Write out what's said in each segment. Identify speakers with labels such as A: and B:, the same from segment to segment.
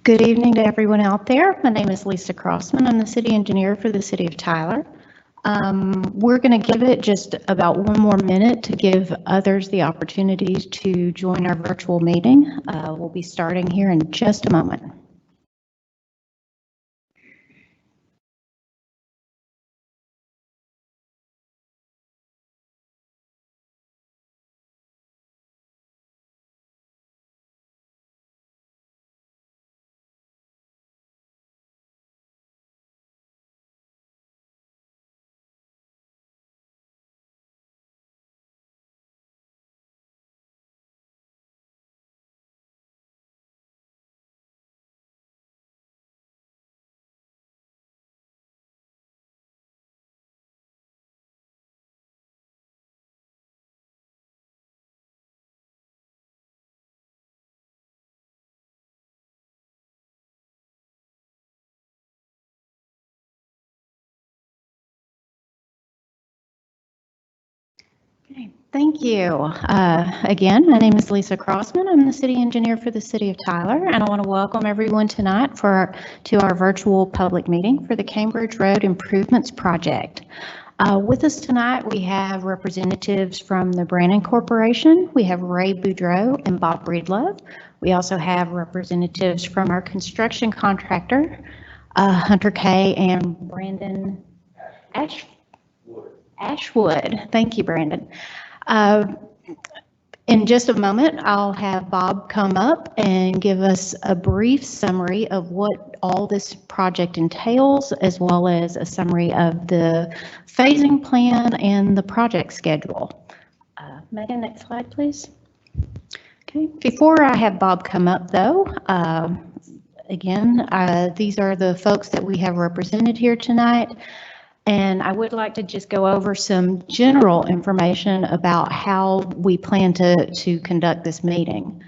A: Good evening to everyone out there. My name is Lisa Crossman. I'm the city engineer for the city of Tyler. We're going to give it just about one more minute to give others the opportunities to join our virtual meeting. We'll be starting here in just a moment. Okay, thank you. Again, my name is Lisa Crossman. I'm the city engineer for the city of Tyler, and I want to welcome everyone tonight to our virtual public meeting for the Cambridge Road Improvements Project. With us tonight, we have representatives from the Brannan Corporation. We have Ray Boudreau and Bob Breedlove. We also have representatives from our construction contractor, Hunter Kay and Brandon Ashwood. Thank you, Brandon. In just a moment, I'll have Bob come up and give us a brief summary of what all this project entails, as well as a summary of the phasing plan and the project schedule. Megan, next slide, please. Okay, before I have Bob come up, though, again, these are the folks that we have represented here tonight. And I would like to just go over some general information about how we plan to conduct this meeting.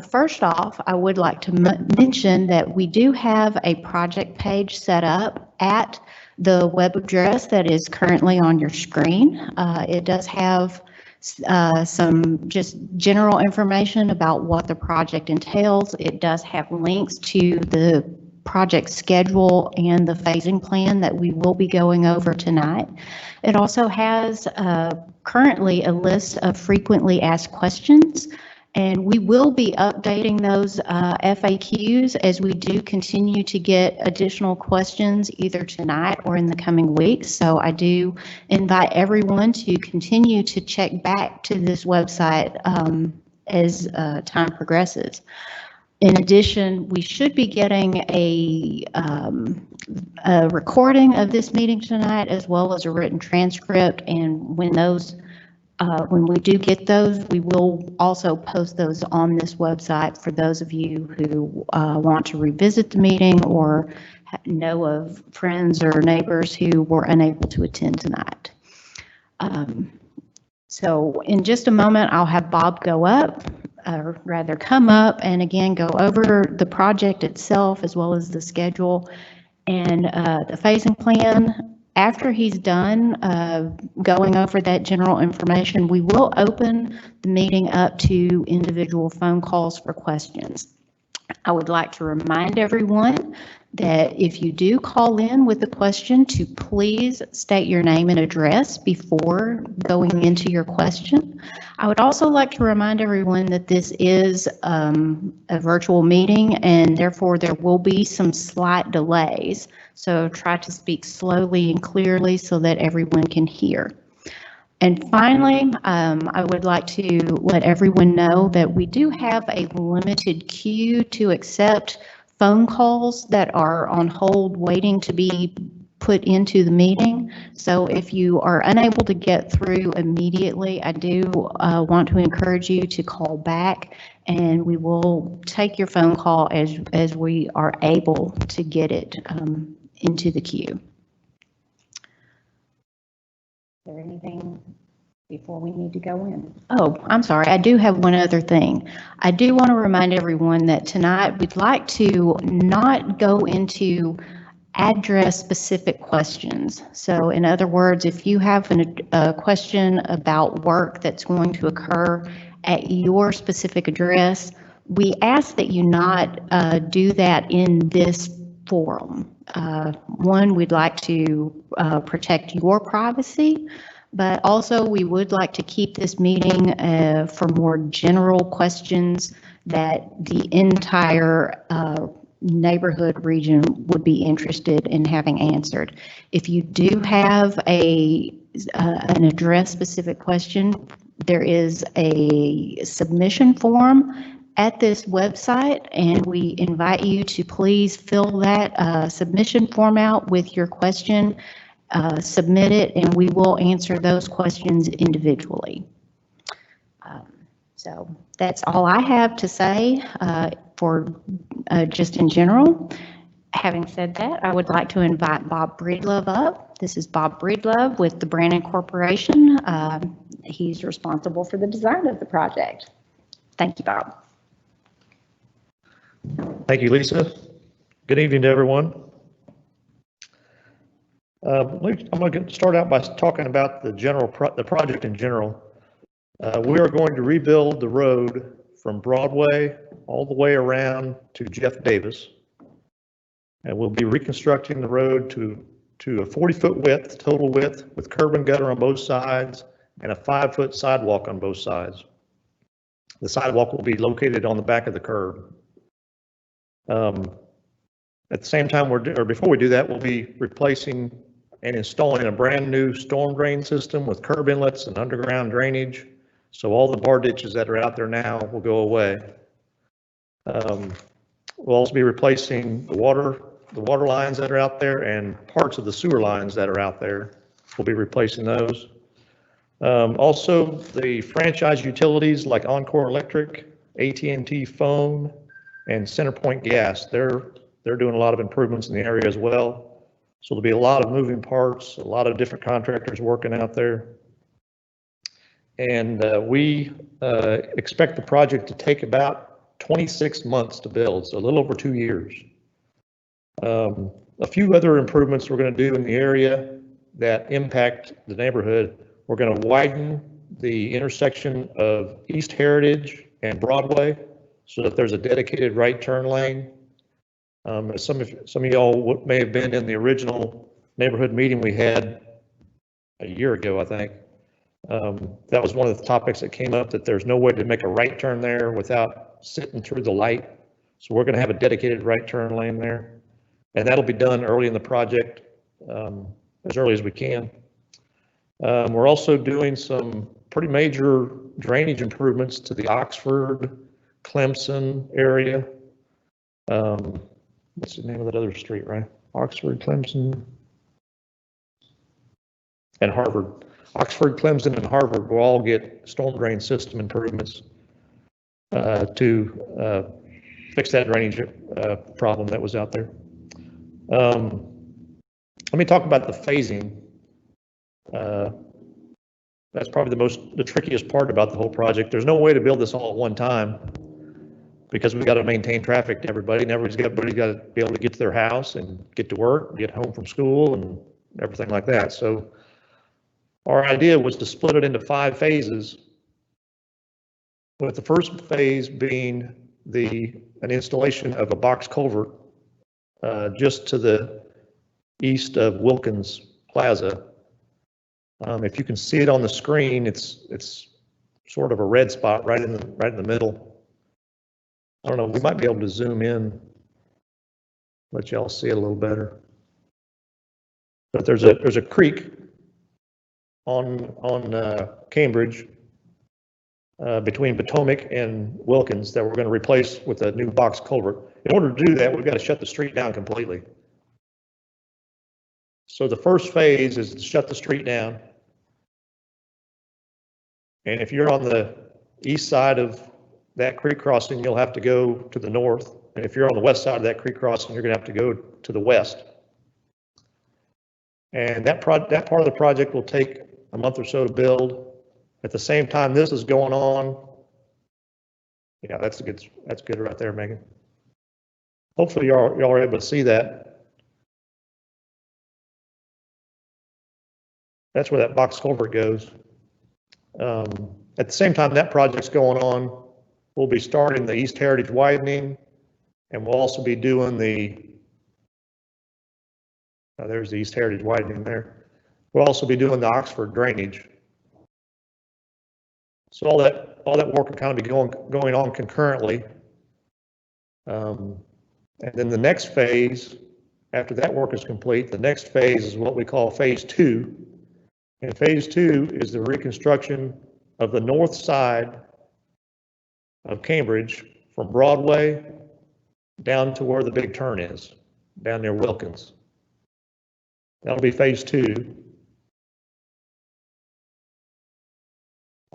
A: First off, I would like to mention that we do have a project page set up at the web address that is currently on your screen. It does have some just general information about what the project entails. It does have links to the project schedule and the phasing plan that we will be going over tonight. It also has currently a list of frequently asked questions, and we will be updating those FAQs as we do continue to get additional questions either tonight or in the coming weeks. So I do invite everyone to continue to check back to this website as time progresses. In addition, we should be getting a recording of this meeting tonight, as well as a written transcript. And when we do get those, we will also post those on this website for those of you who want to revisit the meeting or know of friends or neighbors who were unable to attend tonight. So in just a moment, I'll have Bob go up. Or rather come up and again go over the project itself as well as the schedule and the phasing plan. After he's done going over that general information, we will open the meeting up to individual phone calls for questions. I would like to remind everyone that if you do call in with a question, to please state your name and address before going into your question. I would also like to remind everyone that this is a virtual meeting and therefore there will be some slight delays. So try to speak slowly and clearly so that everyone can hear. And finally, I would like to let everyone know that we do have a limited queue to accept phone calls that are on hold waiting to be put into the meeting. So if you are unable to get through immediately, I do want to encourage you to call back and we will take your phone call as we are able to get it into the queue. Is there anything before we need to go in? Oh, I'm sorry. I do have one other thing. I do want to remind everyone that tonight we'd like to not go into address specific questions. So in other words, if you have a question about work that's going to occur at your specific address, We ask that you not do that in this forum. One, we'd like to protect your privacy, but also we would like to keep this meeting for more general questions that the entire neighborhood region would be interested in having answered. If you do have an address-specific question, there is a submission form at this website, and we invite you to please fill that submission form out with your question, submit it, and we will answer those questions individually. So that's all I have to say for just in general. Having said that, I would like to invite Bob Breedlove up. This is Bob Breedlove with the Brannan Corporation. He's responsible for the design of the project. Thank you, Bob.
B: Thank you, Lisa. Good evening to everyone. I'm going to start out by talking about the project in general. We are going to rebuild the road from Broadway all the way around to Jeff Davis, and we'll be reconstructing the road to a 40-foot width, total width, with curb and gutter on both sides and a 5-foot sidewalk on both sides. The sidewalk will be located on the back of the curb. At the same time, before we do that, we'll be replacing and installing a brand new storm drain system with curb inlets and underground drainage. So all the bar ditches that are out there now will go away. We'll also be replacing the water lines that are out there and parts of the sewer lines that are out there. We'll be replacing those. Also, the franchise utilities like Encore Electric, AT&T Phone, and CenterPoint Gas, they're doing a lot of improvements in the area as well. So there'll be a lot of moving parts, a lot of different contractors working out there. And we expect the project to take about 26 months to build, so a little over 2 years. A few other improvements we're going to do in the area that impact the neighborhood. We're going to widen the intersection of East Heritage and Broadway so that there's a dedicated right turn lane. Some of y'all may have been in the original neighborhood meeting we had a year ago, I think. That was one of the topics that came up, that there's no way to make a right turn there without sitting through the light. So we're going to have a dedicated right turn lane there, and that'll be done early in the project, as early as we can. We're also doing some pretty major drainage improvements to the Oxford, Clemson area. What's the name of that other street, right? Oxford, Clemson, and Harvard. Oxford, Clemson, and Harvard will all get storm drain system improvements to fix that drainage problem that was out there. Let me talk about the phasing. That's probably the trickiest part about the whole project. There's no way to build this all at one time because we've got to maintain traffic to everybody, and everybody's got to be able to get to their house and get to work, get home from school, and everything like that. So our idea was to split it into 5 phases, with the first phase being an installation of a box culvert just to the east of Wilkins Plaza. If you can see it on the screen, it's sort of a red spot right in the middle. I don't know, we might be able to zoom in, let y'all see it a little better. But there's a creek on Cambridge between Potomac and Wilkins that we're going to replace with a new box culvert. In order to do that, we've got to shut the street down completely. So the first phase is to shut the street down. And if you're on the east side of that creek crossing, you'll have to go to the north. And if you're on the west side of that creek crossing, you're going to have to go to the west. And that part of the project will take a month or so to build. At the same time this is going on, yeah, that's good right there, Megan. Hopefully y'all are able to see that. That's where that box culvert goes. At the same time that project's going on, we'll be starting the East Heritage widening, and we'll also be doing there's the East Heritage widening there. We'll also be doing the Oxford drainage. So all that work will kind of be going on concurrently. And then the next phase, after that work is complete, the next phase is what we call phase 2. And phase 2 is the reconstruction of the north side of Cambridge from Broadway down to where the big turn is, down near Wilkins. That'll be phase 2.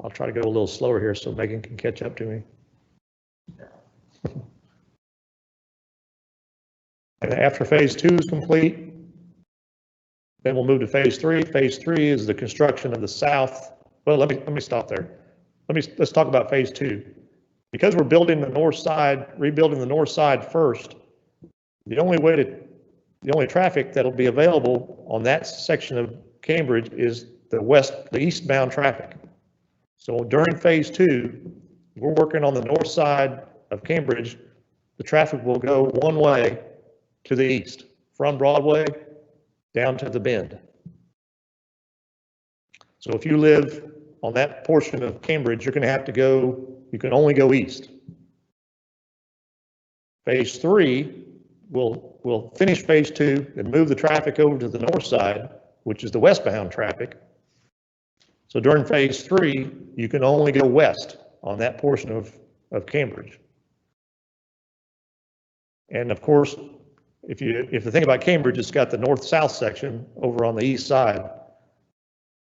B: I'll try to go a little slower here so Megan can catch up to me. And after phase 2 is complete, then we'll move to phase 3. Phase 3 is the construction of the south. Well, let me stop there. Let's talk about phase 2. Because we're building the north side, rebuilding the north side first, the only traffic that'll be available on that section of Cambridge is the eastbound traffic. So during phase 2, we're working on the north side of Cambridge. The traffic will go one way to the east, from Broadway down to the Bend. So if you live on that portion of Cambridge, you can only go east. Phase 3 will finish phase 2 and move the traffic over to the north side, which is the westbound traffic. So during phase 3, you can only go west on that portion of Cambridge. And of course, if you think about Cambridge, it's got the north-south section over on the east side.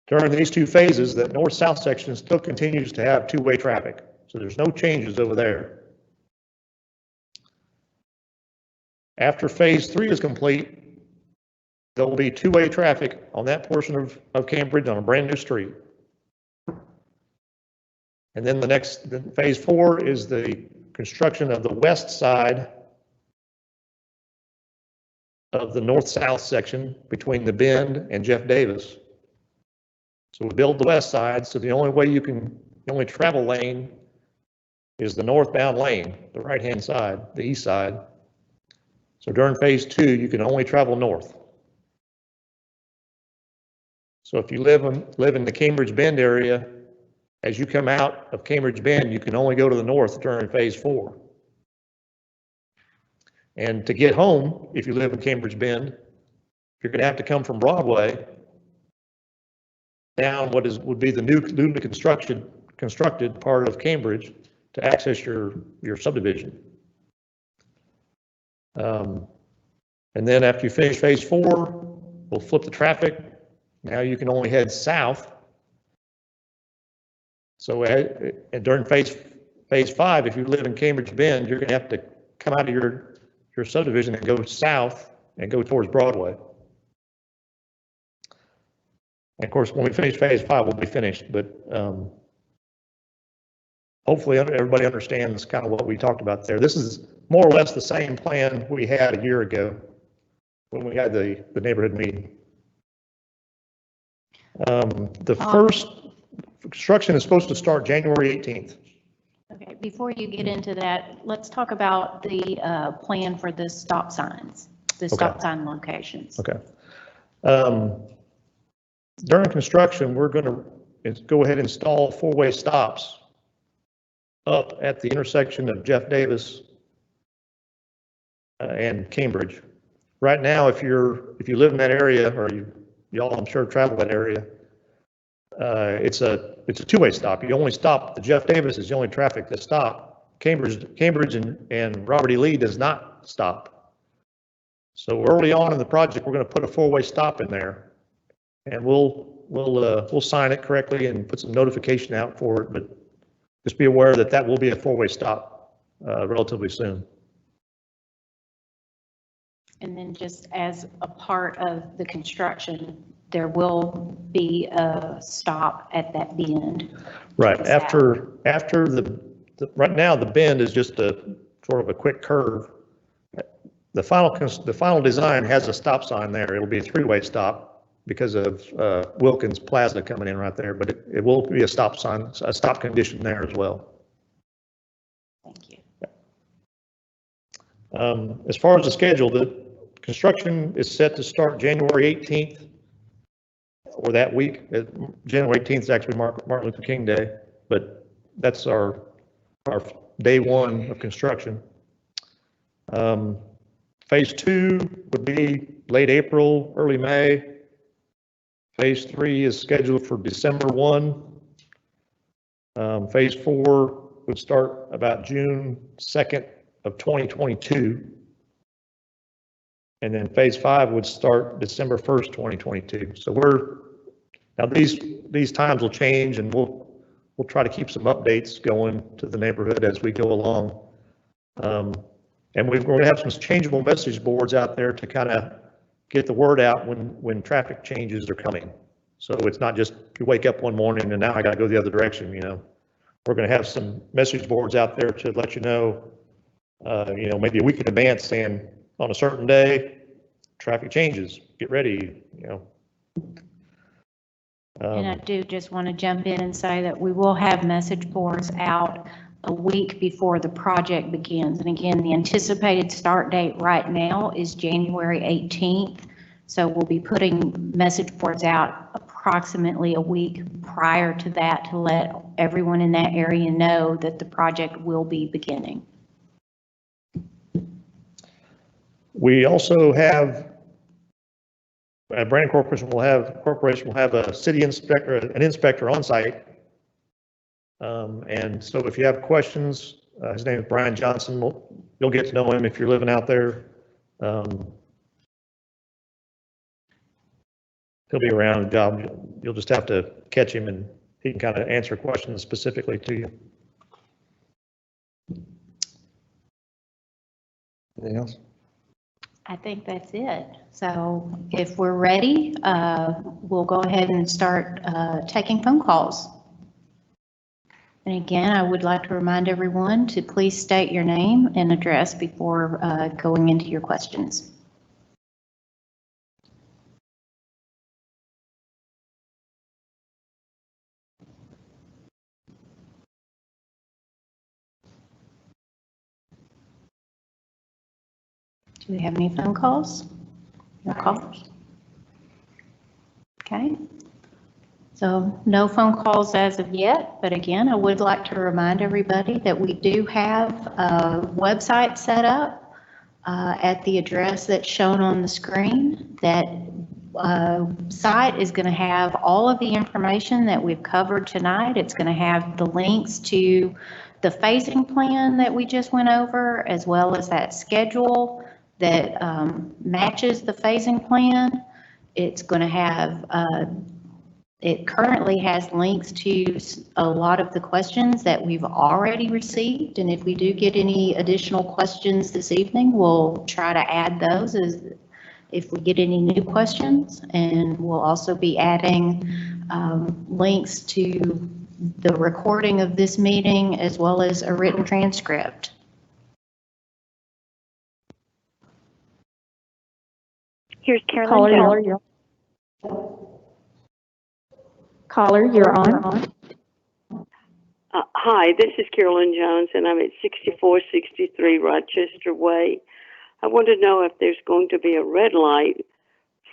B: During these 2 phases, that north-south section still continues to have two-way traffic. So there's no changes over there. After phase 3 is complete, there will be two-way traffic on that portion of Cambridge on a brand new street. And then phase 4 is the construction of the west side of the north-south section between the Bend and Jeff Davis. So we build the west side, so the only travel lane is the northbound lane, the right-hand side, the east side. So during phase 2, you can only travel north. So if you live in the Cambridge Bend area, as you come out of Cambridge Bend, you can only go to the north during phase 4. And to get home, if you live in Cambridge Bend, you're going to have to come from Broadway down would be the newly constructed part of Cambridge to access your subdivision. And then after you finish phase 4, we'll flip the traffic. Now you can only head south. So during phase 5, if you live in Cambridge Bend, you're going to have to come out of your subdivision and go south and go towards Broadway. And of course, when we finish phase 5, we'll be finished, but hopefully everybody understands kind of what we talked about there. This is more or less the same plan we had a year ago when we had the neighborhood meeting. The first construction is supposed to start January 18th.
A: Okay, before you get into that, let's talk about the plan for the stop signs, the stop sign locations.
B: Okay. During construction, we're going to go ahead and install 4-way stops up at the intersection of Jeff Davis and Cambridge. Right now, if you live in that area, or y'all I'm sure travel that area, it's a 2-way stop. You only stop, the Jeff Davis is the only traffic that stop. Cambridge and Robert E. Lee does not stop. So early on in the project, we're going to put a 4-way stop in there, and we'll sign it correctly and put some notification out for it. But just be aware that will be a 4-way stop relatively soon.
A: And then just as a part of the construction, there will be a stop at that bend.
B: Right after right now the bend is just a sort of a quick curve. The final design has a stop sign there. It'll be a 3-way stop because of Wilkins Plaza coming in right there, but it will be a stop sign, a stop condition there as well. As far as the schedule, the construction is set to start January 18th or that week. January 18th is actually Martin Luther King Day, but that's our day one of construction. Phase 2 would be late April, early May. Phase 3 is scheduled for December 1. Phase 4 would start about June 2nd of 2022. And then phase 5 would start December 1st, 2022. So now these times will change, and we'll try to keep some updates going to the neighborhood as we go along. And we're going to have some changeable message boards out there to kind of get the word out when traffic changes are coming. So it's not just you wake up one morning and now I got to go the other direction. We're going to have some message boards out there to let you know, maybe a week in advance, saying on a certain day, traffic changes, get ready,
A: And I do just want to jump in and say that we will have message boards out a week before the project begins. And again, the anticipated start date right now is January 18th. So we'll be putting message boards out approximately a week prior to that to let everyone in that area know that the project will be beginning.
B: We also have, Brandon Corporation will have a city inspector, an inspector on site. And so if you have questions, his name is Brian Johnson. You'll get to know him if you're living out there. He'll be around the job. You'll just have to catch him, and he can kind of answer questions specifically to you. Anything else?
A: I think that's it. So if we're ready, we'll go ahead and start taking phone calls. And again, I would like to remind everyone to please state your name and address before going into your questions. Do we have any phone calls? No callers? Okay. So no phone calls as of yet, but again, I would like to remind everybody that we do have a website set up at the address that's shown on the screen. That site is going to have all of the information that we've covered tonight. It's going to have the links to the phasing plan that we just went over, as well as that schedule that matches the phasing plan. It's going to have, it currently has links to a lot of the questions that we've already received. And if we do get any additional questions this evening, we'll try to add those as if we get any new questions. And we'll also be adding links to the recording of this meeting as well as a written transcript.
C: Here's Carolyn. Caller, you're on.
D: Hi, this is Carolyn Jones, and I'm at 6463 Rochester Way. I want to know if there's going to be a red light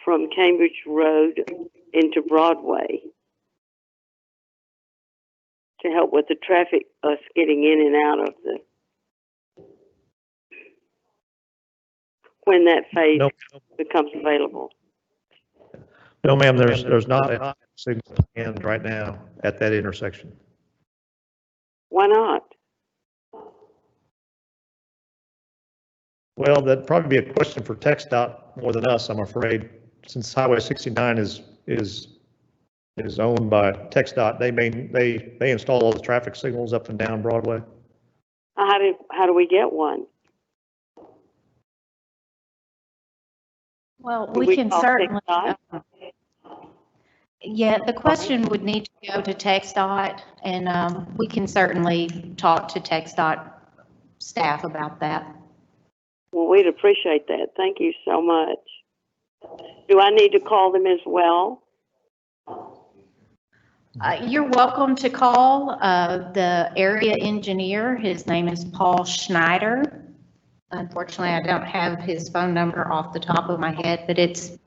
D: from Cambridge Road into Broadway to help with the traffic, us getting in and out of the, when that phase becomes available.
B: No, ma'am, there's not a signal planned right now at that intersection.
D: Why not?
B: Well, that'd probably be a question for TxDOT more than us, I'm afraid. Since Highway 69 is owned by TxDOT, they install all the traffic signals up and down Broadway.
D: How do we get one?
A: Well, we can certainly.
D: TxDOT?
A: Yeah, the question would need to go to TxDOT, and we can certainly talk to TxDOT staff about that.
D: Well, we'd appreciate that. Thank you so much. Do I need to call them as well?
A: You're welcome to call the area engineer. His name is Paul Schneider. Unfortunately, I don't have his phone number off the top of my head, but it's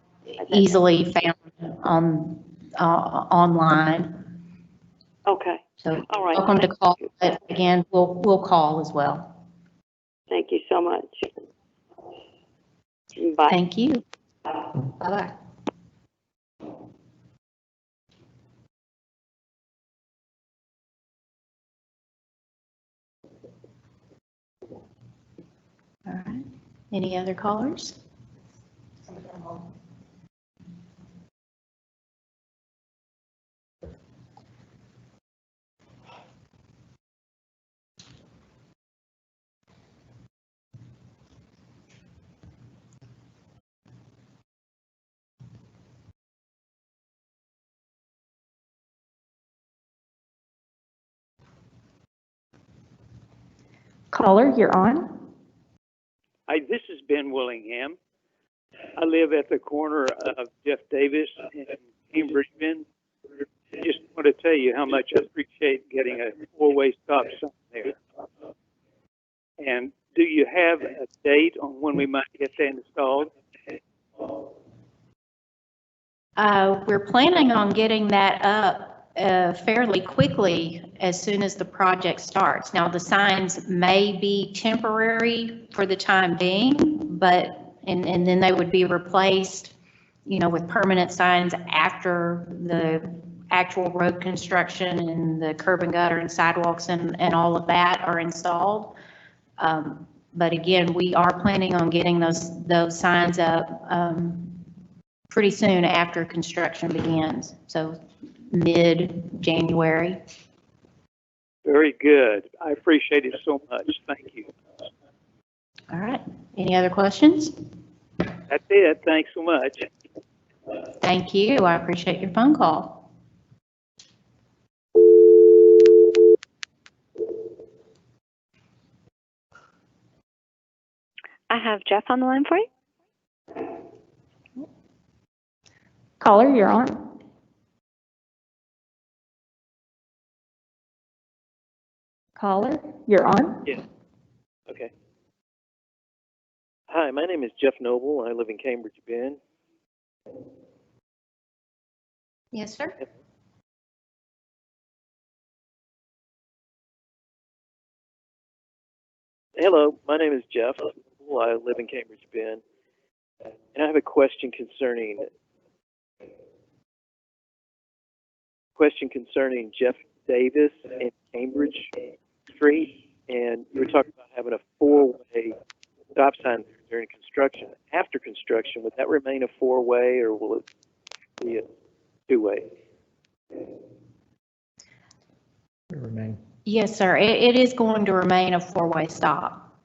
A: easily found on, online.
D: Okay,
A: So
D: all right.
A: welcome to call, but again, we'll call as well.
D: Thank you so much. Bye.
A: Thank you. Bye-bye. All right. Any other callers?
C: Caller, you're on.
E: Hi, this is Ben Willingham. I live at the corner of Jeff Davis and Cambridge. Ben, just want to tell you how much I appreciate getting a four-way stop sign there. And do you have a date on when we might get that installed?
A: We're planning on getting that up fairly quickly as soon as the project starts. Now, the signs may be temporary for the time being, but, and then they would be replaced, with permanent signs after the actual road construction and the curb and gutter and sidewalks and all of that are installed. But again, we are planning on getting those signs up pretty soon after construction begins, so mid-January.
E: Very good. I appreciate it so much. Thank you.
A: All right. Any other questions?
E: That's it. Thanks so much.
A: Thank you. I appreciate your phone call.
C: I have Jeff on the line for you. Caller, you're on. Caller, you're on.
F: Yeah. Okay. Hi, my name is Jeff Noble. I live in Cambridge, Ben.
A: Yes, sir.
F: Hello, my name is Jeff Noble. I live in Cambridge, Ben. And I have a question concerning Jeff Davis and Cambridge Street. And you were talking about having a four-way stop sign during construction. After construction, would that remain a four-way or will it be a two-way?
B: Remain.
A: Yes, sir. It is going to remain a four-way stop.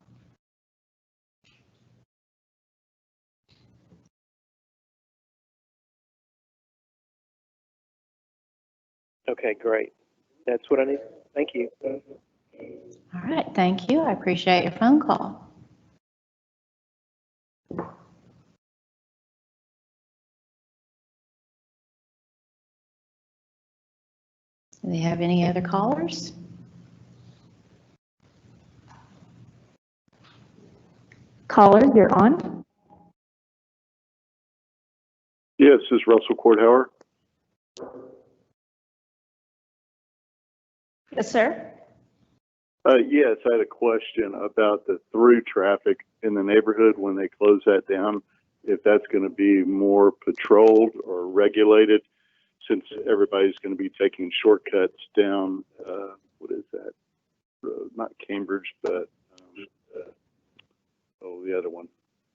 F: Okay, great. That's what I need. Thank you.
A: All right. Thank you. I appreciate your phone call. Do we have any other callers?
C: Caller, you're on.
G: Yes, this is Russell Courthauer.
C: Yes, sir.
G: Yes, I had a question about the through traffic in the neighborhood when they close that down, if that's going to be more patrolled or regulated, since everybody's going to be taking shortcuts down, what is that road? Not Cambridge, but, the other one,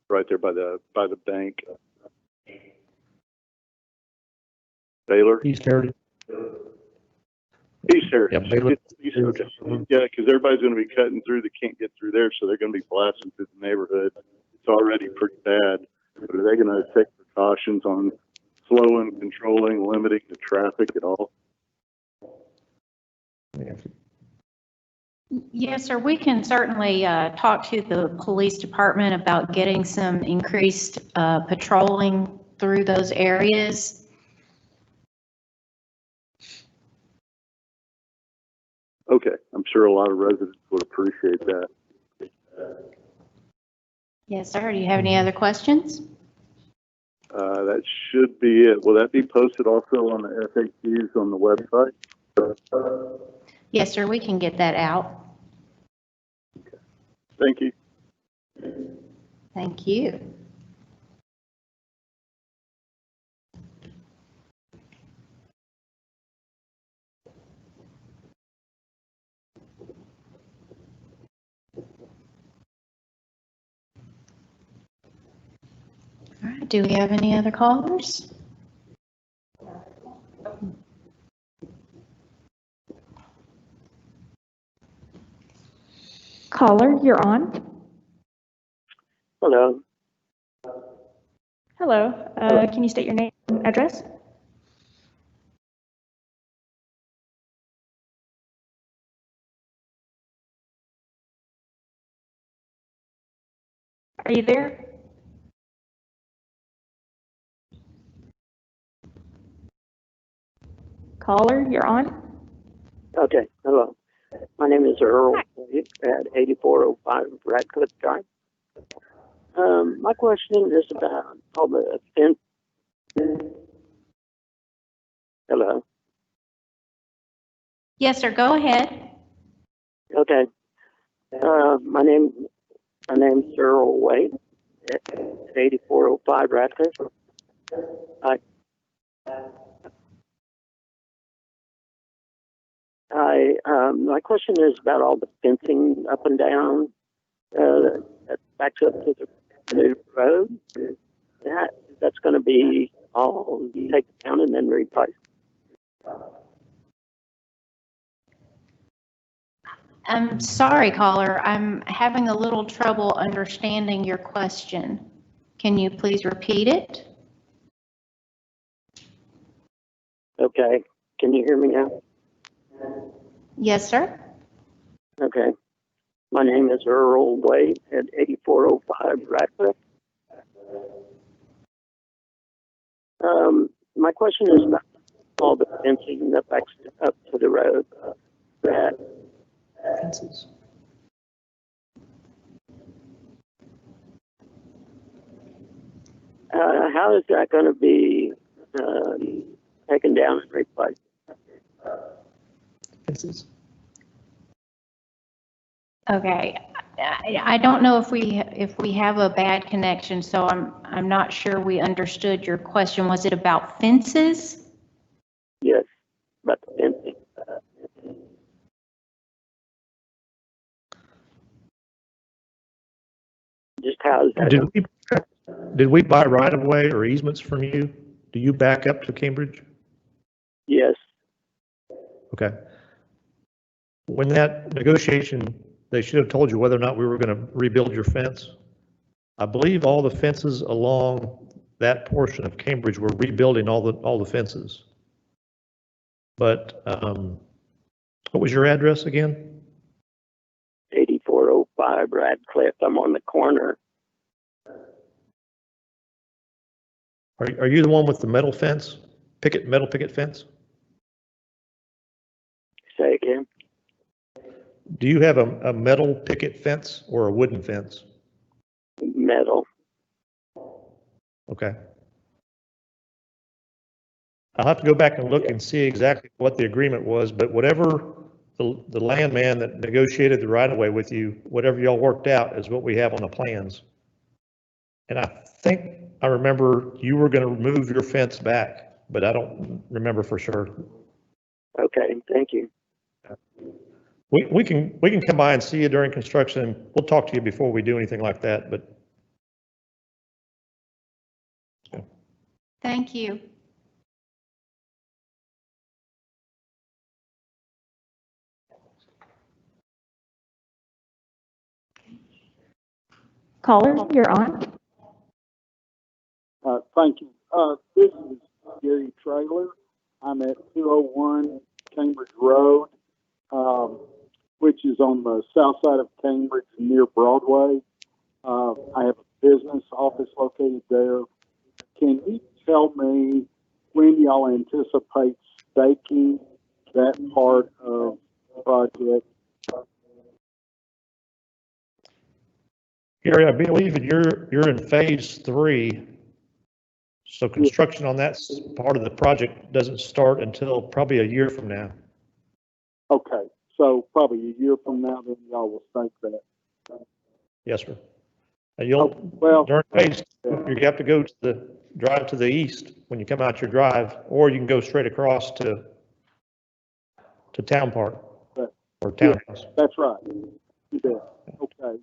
G: right there by the bank. Baylor?
B: East Heritage.
G: East Heritage.
B: Yeah, Baylor.
G: Okay. Yeah, because everybody's going to be cutting through. They can't get through there, so they're going to be blasting through the neighborhood. It's already pretty bad. But are they going to take precautions on slowing, controlling, limiting the traffic at all?
A: Yes, sir. We can certainly talk to the police department about getting some increased patrolling through those areas.
G: Okay, I'm sure a lot of residents would appreciate that.
A: Yes, sir. Do you have any other questions?
G: That should be it. Will that be posted also on the FAQs on the website?
A: Yes, sir. We can get that out.
G: Thank you.
A: Thank you. All right. Do we have any other callers?
C: Caller, you're on.
D: Hello.
C: Hello. Can you state your name and address? Are you there? Caller, you're on.
D: Okay. Hello. My name is Earl at 8405 Radcliffe Drive. My question is about all the fence. Hello.
A: Yes, sir. Go ahead.
D: Okay. My name's Earl Wade at 8405 Radcliffe. My question is about all the fencing up and down that backs up to the new road. That's going to be all taken down and then replaced.
A: I'm sorry, caller. I'm having a little trouble understanding your question. Can you please repeat it?
D: Okay. Can you hear me now?
A: Yes, sir.
D: Okay. My name is Earl Wade at 8405 Radcliffe. My question is about all the fencing that backs up to the road.
B: Fences.
D: How is that going to be taken down and replaced?
B: Fences.
A: Okay. I don't know if we have a bad connection, so I'm not sure we understood your question. Was it about fences?
D: Yes, about the fencing. Just how is that?
B: Did we buy right of way or easements from you? Do you back up to Cambridge?
D: Yes.
B: Okay. When that negotiation, they should have told you whether or not we were going to rebuild your fence. I believe all the fences along that portion of Cambridge were rebuilding all the fences. But what was your address again?
D: 8405 Radcliffe. I'm on the corner.
B: Are you the one with the metal fence? Metal picket fence?
D: Say again.
B: Do you have a metal picket fence or a wooden fence?
D: Metal.
B: Okay. I'll have to go back and look and see exactly what the agreement was, but whatever the landman that negotiated the right of way with you, whatever y'all worked out is what we have on the plans. And I think I remember you were going to move your fence back, but I don't remember for sure.
D: Okay, thank you.
B: We can come by and see you during construction. We'll talk to you before we do anything like that, but.
A: Thank you.
C: Caller, you're on.
G: Thank you. This is Gary Traylor. I'm at 201 Cambridge Road, which is on the south side of Cambridge near Broadway. I have a business office located there. Can you tell me when y'all anticipate staking that part of the project?
B: Gary, I believe that you're in phase 3. So construction on that part of the project doesn't start until probably a year from now.
H: Okay, so probably a year from now, then y'all will think that.
B: Yes, sir. And you'll,
H: Well,
B: during phase, you have to go to the drive to the east when you come out your drive, or you can go straight across to Town Park or Townhouse.
H: that's right. You bet. Okay.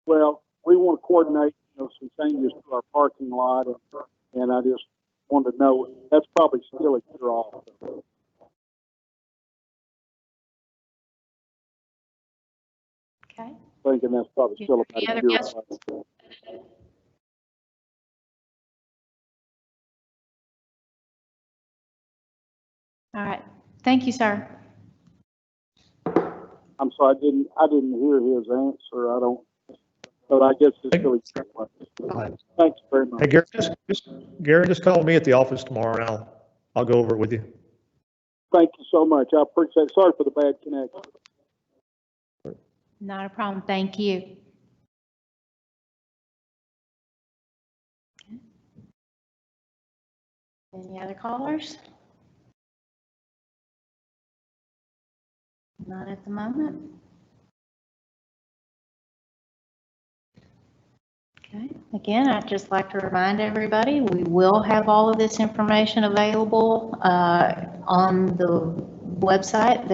H: Well, we want to coordinate, some changes to our parking lot, and I just wanted to know, that's probably still a year off.
A: Okay.
H: Thinking that's probably still about
A: Any
H: a
A: other
H: year
A: questions?
H: off.
A: All right. Thank you, sir.
H: I'm sorry, I didn't hear his answer. But I guess it's still a year off. Thanks very much.
B: Hey, Gary, just call me at the office tomorrow and I'll go over it with you.
H: Thank you so much. I appreciate it. Sorry for the bad connection.
A: Not a problem. Thank you. Any other callers? Not at the moment. Okay. Again, I'd just like to remind everybody, we will have all of this information available on the website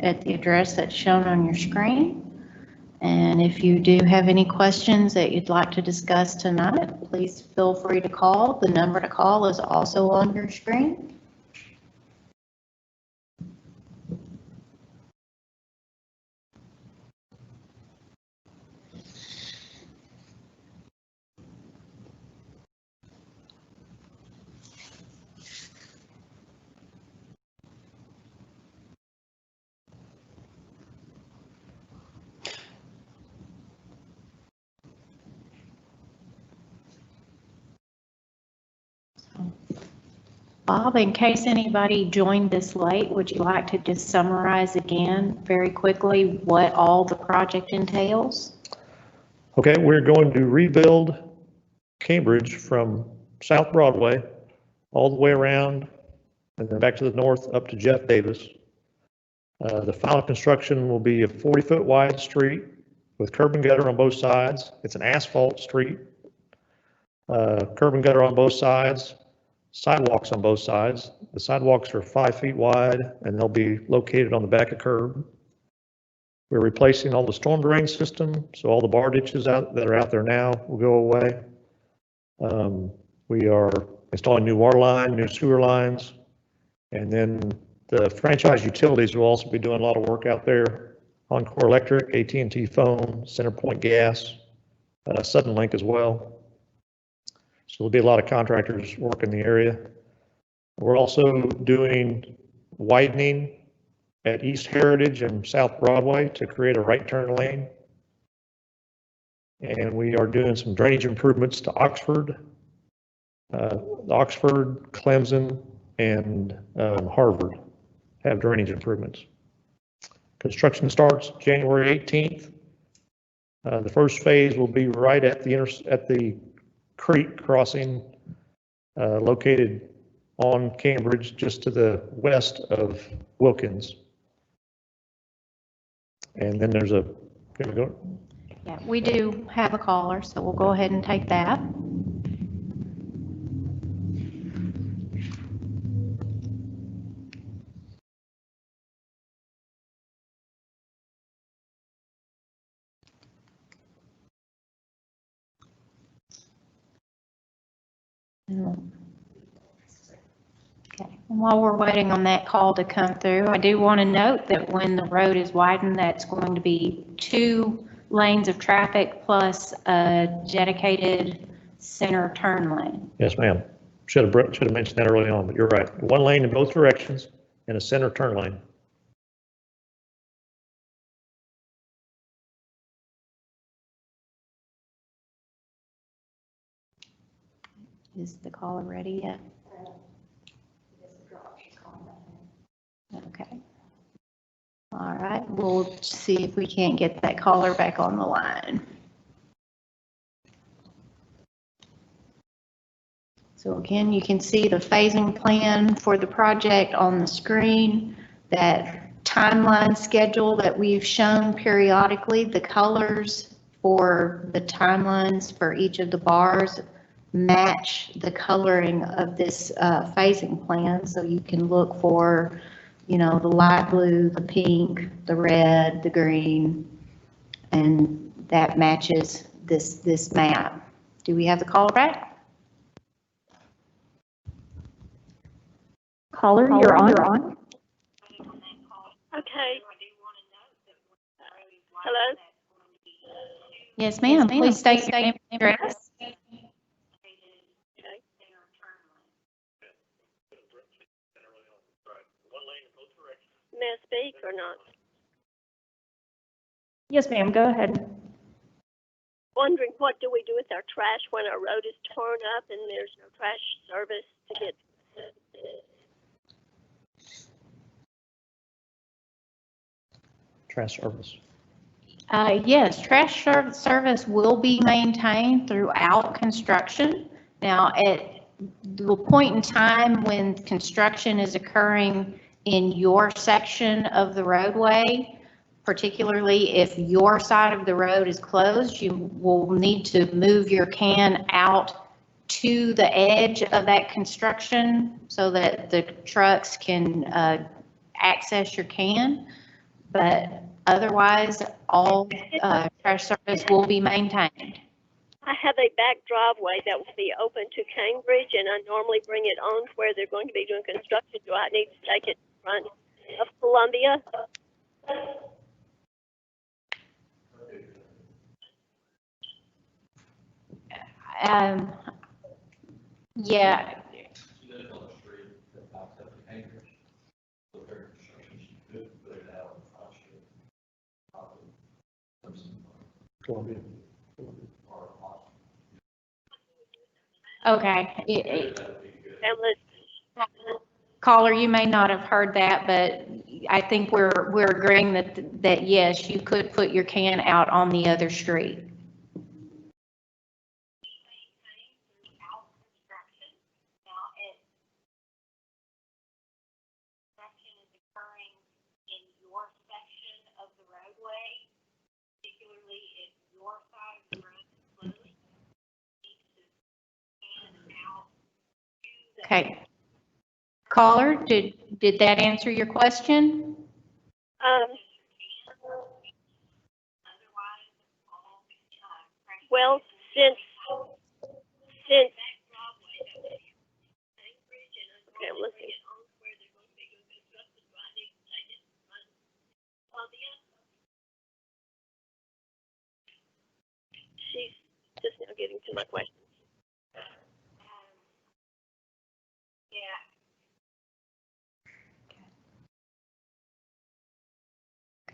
A: at the address that's shown on your screen. And if you do have any questions that you'd like to discuss tonight, please feel free to call. The number to call is also on your screen. Bob, in case anybody joined this late, would you like to just summarize again very quickly what all the project entails?
B: Okay, we're going to rebuild Cambridge from South Broadway all the way around and then back to the north up to Jeff Davis. The final construction will be a 40-foot wide street with curb and gutter on both sides. It's an asphalt street. Curb and gutter on both sides, sidewalks on both sides. The sidewalks are 5 feet wide and they'll be located on the back of curb. We're replacing all the storm drain system, so all the bar ditches that are out there now will go away. We are installing new water line, new sewer lines, and then the franchise utilities will also be doing a lot of work out there. Encore Electric, AT&T Phone, CenterPoint Gas, Sudden Link as well. So there'll be a lot of contractors working the area. We're also doing widening at East Heritage and South Broadway to create a right turn lane. And we are doing some drainage improvements to Oxford, Clemson, and Harvard have drainage improvements. Construction starts January 18th. The first phase will be right at the creek crossing located on Cambridge, just to the west of Wilkins. And then there's a, here we go.
A: Yeah, we do have a caller, so we'll go ahead and take that. Okay, and while we're waiting on that call to come through, I do want to note that when the road is widened, that's going to be 2 lanes of traffic plus a dedicated center turn lane.
B: Yes, ma'am. Should have mentioned that early on, but you're right. 1 lane in both directions and a center turn lane.
A: Is the caller ready yet? Okay. All right, we'll see if we can't get that caller back on the line. So again, you can see the phasing plan for the project on the screen, that timeline schedule that we've shown periodically, the colors for the timelines for each of the bars match the coloring of this phasing plan. So you can look for, the light blue, the pink, the red, the green, and that matches this map. Do we have the caller back?
C: Caller, you're on.
I: Okay. Hello?
A: Yes, ma'am. Please state your name and address.
I: Okay. May I speak or not?
C: Yes, ma'am, go ahead.
I: Wondering what do we do with our trash when our road is torn up and there's no trash service to get.
B: Trash service.
A: Yes, trash service will be maintained throughout construction. Now, at the point in time when construction is occurring in your section of the roadway, particularly if your side of the road is closed, you will need to move your can out to the edge of that construction so that the trucks can access your can. But otherwise, all trash service will be maintained.
I: I have a back driveway that will be open to Cambridge, and I normally bring it on where they're going to be doing construction. Do I need to take it in front of Columbia?
A: Yeah.
B: Columbia.
A: Okay.
I: And
A: Caller, you may not have heard that, but I think we're agreeing that yes, you could put your can out on the other street. Okay. Caller, did that answer your question?
I: Well, since okay, I'm looking. She's just now getting to my question.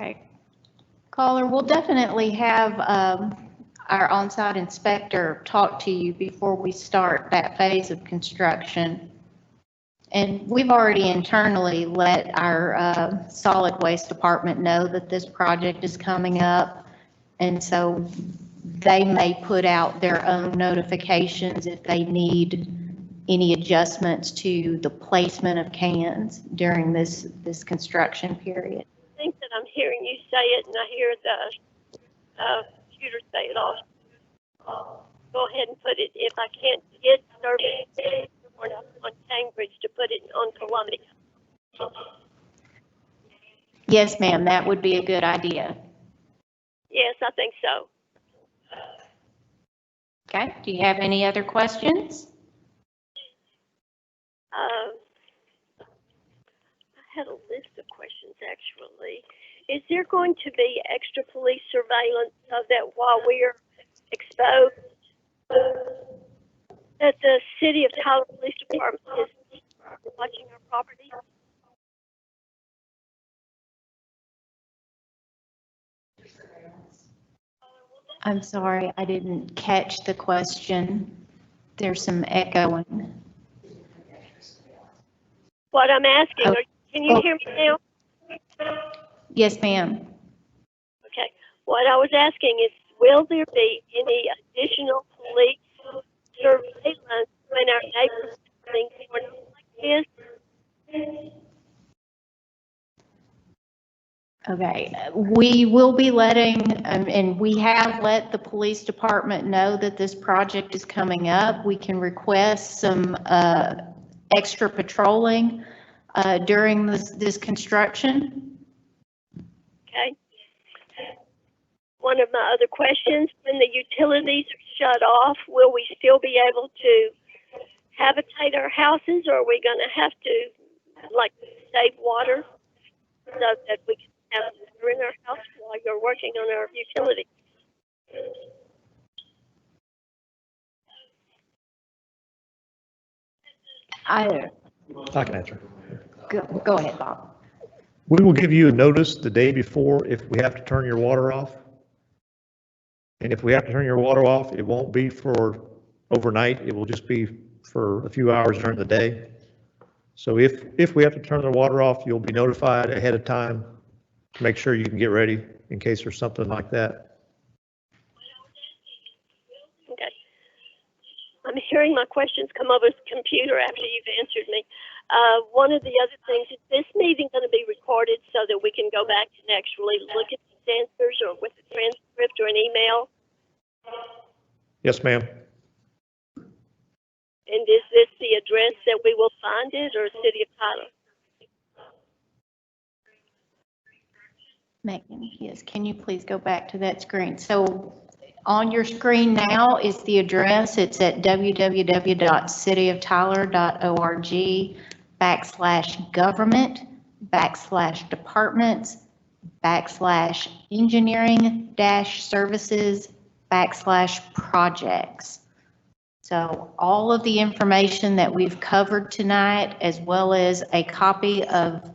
A: Okay. Caller, we'll definitely have our on-site inspector talk to you before we start that phase of construction. And we've already internally let our solid waste department know that this project is coming up. And so they may put out their own notifications if they need any adjustments to the placement of cans during this construction period.
I: I think that I'm hearing you say it, and I hear the computer say it all. Go ahead and put it, if I can't get service on Cambridge, to put it on Columbia.
A: Yes, ma'am, that would be a good idea.
I: Yes, I think so.
A: Okay, do you have any other questions?
I: I had a list of questions, actually. Is there going to be extra police surveillance so that while we're exposed, that the City of Tyler Police Department is watching our property?
A: I'm sorry, I didn't catch the question. There's some echoing.
I: What I'm asking, can you hear me now?
A: Yes, ma'am.
I: Okay. What I was asking is, will there be any additional police surveillance when our neighbors are being torn up like this?
A: Okay, we will be letting, and we have let the police department know that this project is coming up. We can request some extra patrolling during this construction.
I: Okay. One of my other questions, when the utilities are shut off, will we still be able to habitate our houses, or are we going to have to, like, save water so that we can have water in our house while you're working on our utilities?
A: I
B: can answer.
A: go ahead, Bob.
B: We will give you a notice the day before if we have to turn your water off. And if we have to turn your water off, it won't be for overnight. It will just be for a few hours during the day. So if we have to turn the water off, you'll be notified ahead of time to make sure you can get ready in case there's something like that.
I: Okay. I'm hearing my questions come over the computer after you've answered me. One of the other things is this meeting going to be recorded so that we can go back and actually look at these answers, or with a transcript or an email?
B: Yes, ma'am.
I: And is this the address that we will find it, or City of Tyler?
A: Megan, yes, can you please go back to that screen? So on your screen now is the address. It's at www.cityoftyler.org/government/departments/services/projects. So all of the information that we've covered tonight, as well as a copy of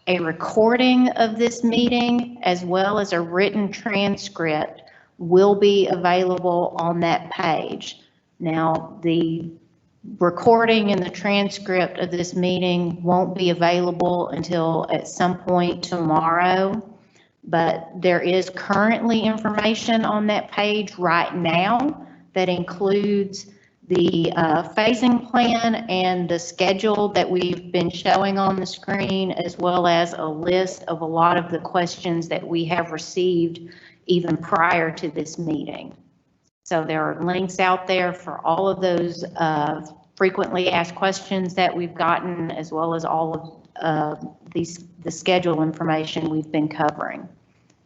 A: a recording of this meeting, as well as a written transcript, will be available on that page. Now, the recording and the transcript of this meeting won't be available until at some point tomorrow, but there is currently information on that page right now that includes the phasing plan and the schedule that we've been showing on the screen, as well as a list of a lot of the questions that we have received even prior to this meeting. So there are links out there for all of those frequently asked questions that we've gotten, as well as all of the schedule information we've been covering.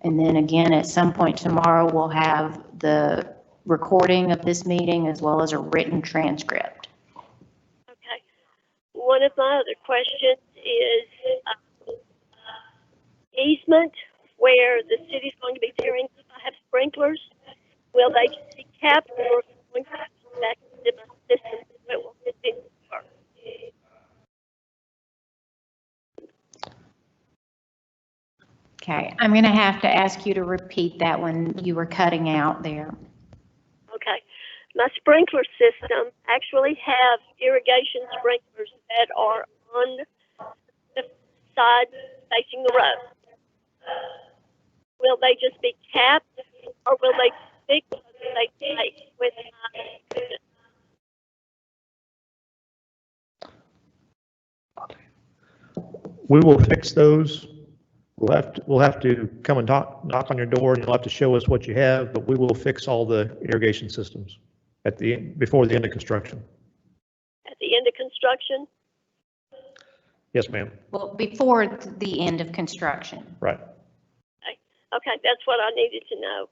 A: And then again, at some point tomorrow, we'll have the recording of this meeting as well as a written transcript.
I: Okay. One of my other questions is easement, where the city's going to be tearing up. I have sprinklers. Will they just be capped, or going to have to back into my system so it will continue to work?
A: Okay, I'm going to have to ask you to repeat that when you were cutting out there.
I: Okay. My sprinkler system actually have irrigation sprinklers that are on the side facing the road. Will they just be capped, or will they stick so that they stay with my unit?
B: We will fix those. We'll have to come and knock on your door, and you'll have to show us what you have, but we will fix all the irrigation systems before the end of construction.
I: At the end of construction?
B: Yes, ma'am.
A: Well, before the end of construction.
B: Right.
I: Okay, that's what I needed to know.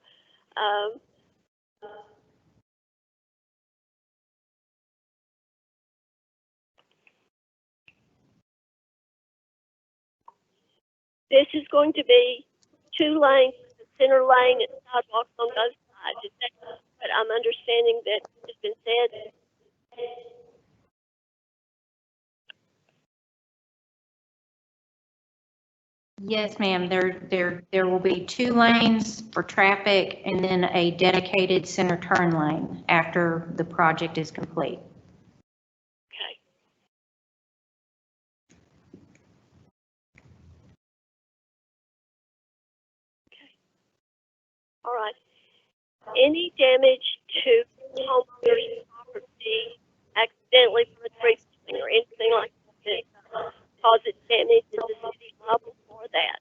I: This is going to be 2 lanes, the center lane and sidewalks on both sides. Is that what I'm understanding that has been said?
A: Yes, ma'am. There will be 2 lanes for traffic and then a dedicated center turn lane after the project is complete.
I: Okay. All right. Any damage to homeowners' property, accidentally put 3% or anything like that that causes damage, is the city liable for that?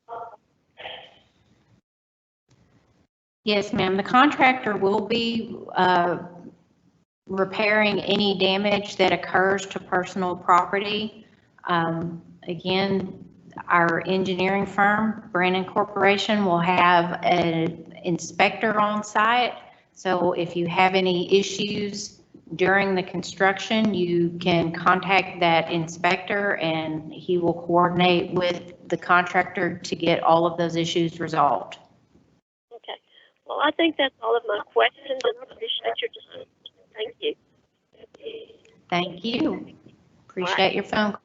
A: Yes, ma'am. The contractor will be repairing any damage that occurs to personal property. Again, our engineering firm, Brandon Corporation, will have an inspector on site. So if you have any issues during the construction, you can contact that inspector and he will coordinate with the contractor to get all of those issues resolved.
I: Okay. Well, I think that's all of my questions, and I appreciate your time. Thank you.
A: Thank you. Appreciate your phone call.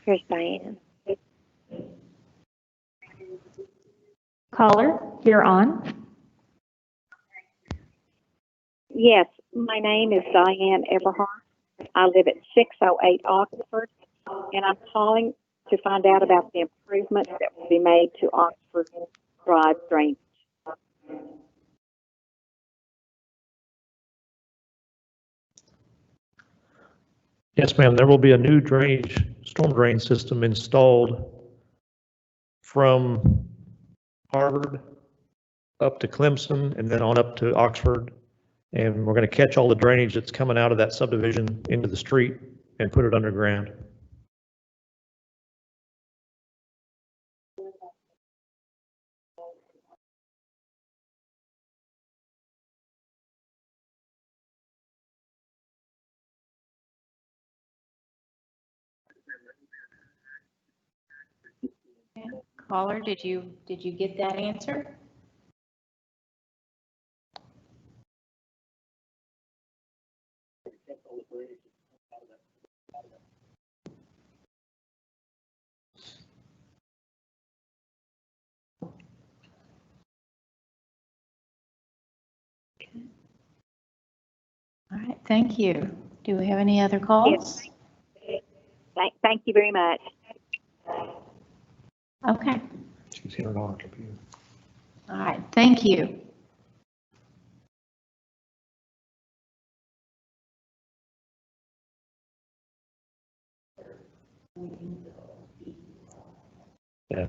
J: Here's Diane.
C: Caller, you're on.
J: Yes, my name is Diane Everhart. I live at 608 Oxford, and I'm calling to find out about the improvements that will be made to Oxford Drive drainage.
B: Yes, ma'am, there will be a new drainage, storm drain system installed from Harvard up to Clemson and then on up to Oxford. And we're going to catch all the drainage that's coming out of that subdivision into the street and put it underground.
A: Caller, did you get that answer? All right, thank you. Do we have any other calls?
J: Thank you very much.
A: Okay.
B: She's here on our computer.
A: All right, thank you.
B: Yeah.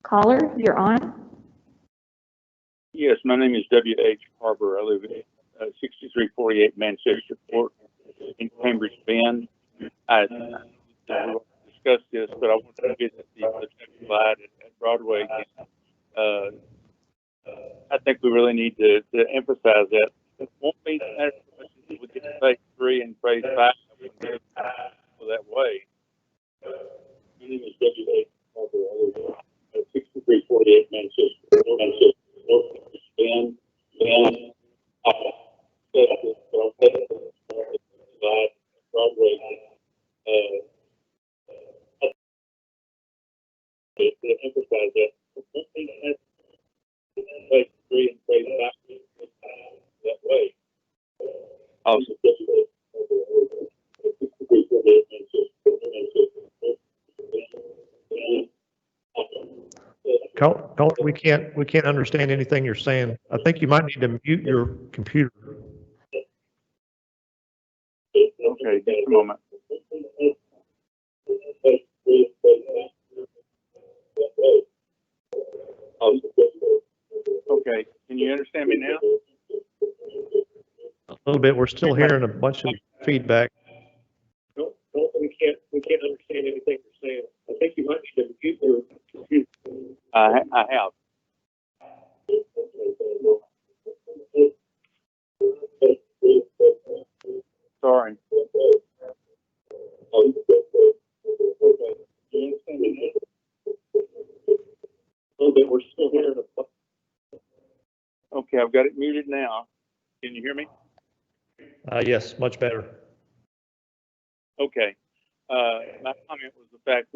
C: Caller, you're on.
K: Yes, my name is W.H. Harbour. I live at 6348 Manchester Court in Cambridge Bend. I discussed this, but I want to visit the traffic light at Broadway again. I think we really need to emphasize that. It won't be matter so much as we get to phase 3 and phase 5 and get that way. My name is W.H. Harbour. I live at 6348 Manchester Court. And Broadway, to emphasize that phase 3 and phase 5 that way. Also,
B: We can't understand anything you're saying. I think you might need to mute your computer.
K: Okay, just a moment. Okay, can you understand me now?
B: A little bit. We're still hearing a bunch of feedback.
K: No, we can't understand anything you're saying. I think you might need to mute your computer. I have. Sorry. We're still hearing okay, I've got it muted now. Can you hear me?
B: Yes, much better.
K: Okay. my comment was the fact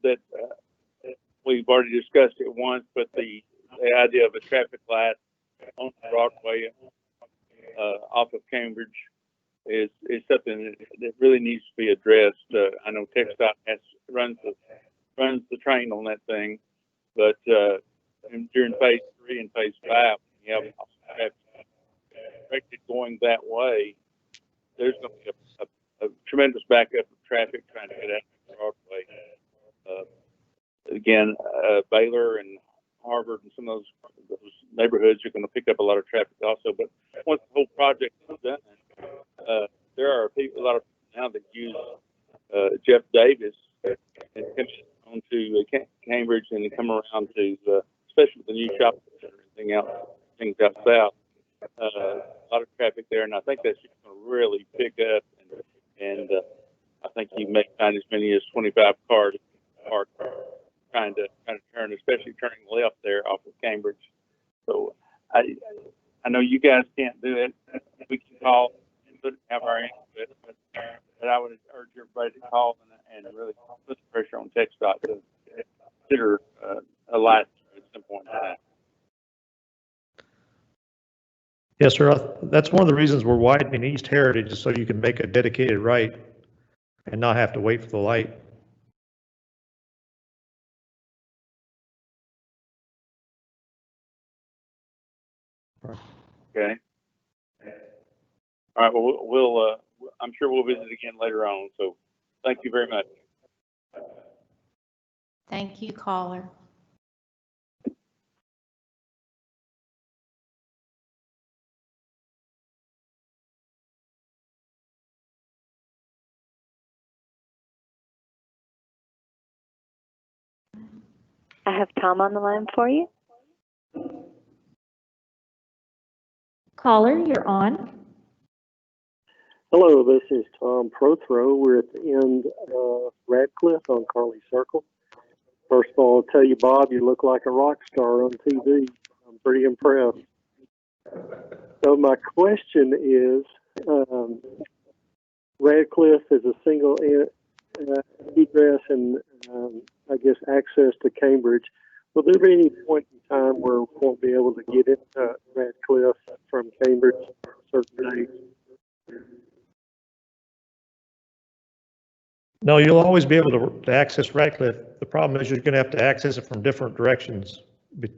K: that we've already discussed it once, but the idea of a traffic light on Broadway off of Cambridge is something that really needs to be addressed. I know TxDOT runs the train on that thing, but during phase 3 and phase 5, you have traffic directed going that way. There's going to be a tremendous backup of traffic trying to get out of Broadway. Again, Baylor and Harvard and some of those neighborhoods are going to pick up a lot of traffic also. But once the whole project is done, there are a lot of people now that use Jeff Davis and come onto Cambridge and come around to, especially the new shopping center and things out south. A lot of traffic there, and I think that's just going to really pick up. And I think you may find as many as 25 cars parked trying to turn, especially turning left there off of Cambridge. So I know you guys can't do it. We can call and have our input, but I would urge everybody to call and really put the pressure on TxDOT to consider a light at some point in time.
B: Yes, sir. That's one of the reasons we're widening East Heritage, is so you can make a dedicated right and not have to wait for the light.
K: Okay. All right. Well, we'll I'm sure we'll visit again later on. So thank you very much.
A: Thank you, caller.
L: I have Tom on the line for you.
C: Caller, you're on.
M: Hello, this is Tom Prothro. We're at the end of Radcliffe on Carly Circle. First of all, I'll tell you, Bob, you look like a rock star on TV. I'm pretty impressed. So my question is, Radcliffe is a single egress and I guess access to Cambridge. Will there be any point in time where we won't be able to get into Radcliffe from Cambridge on certain days?
B: No, you'll always be able to access Radcliffe. The problem is you're going to have to access it from different directions,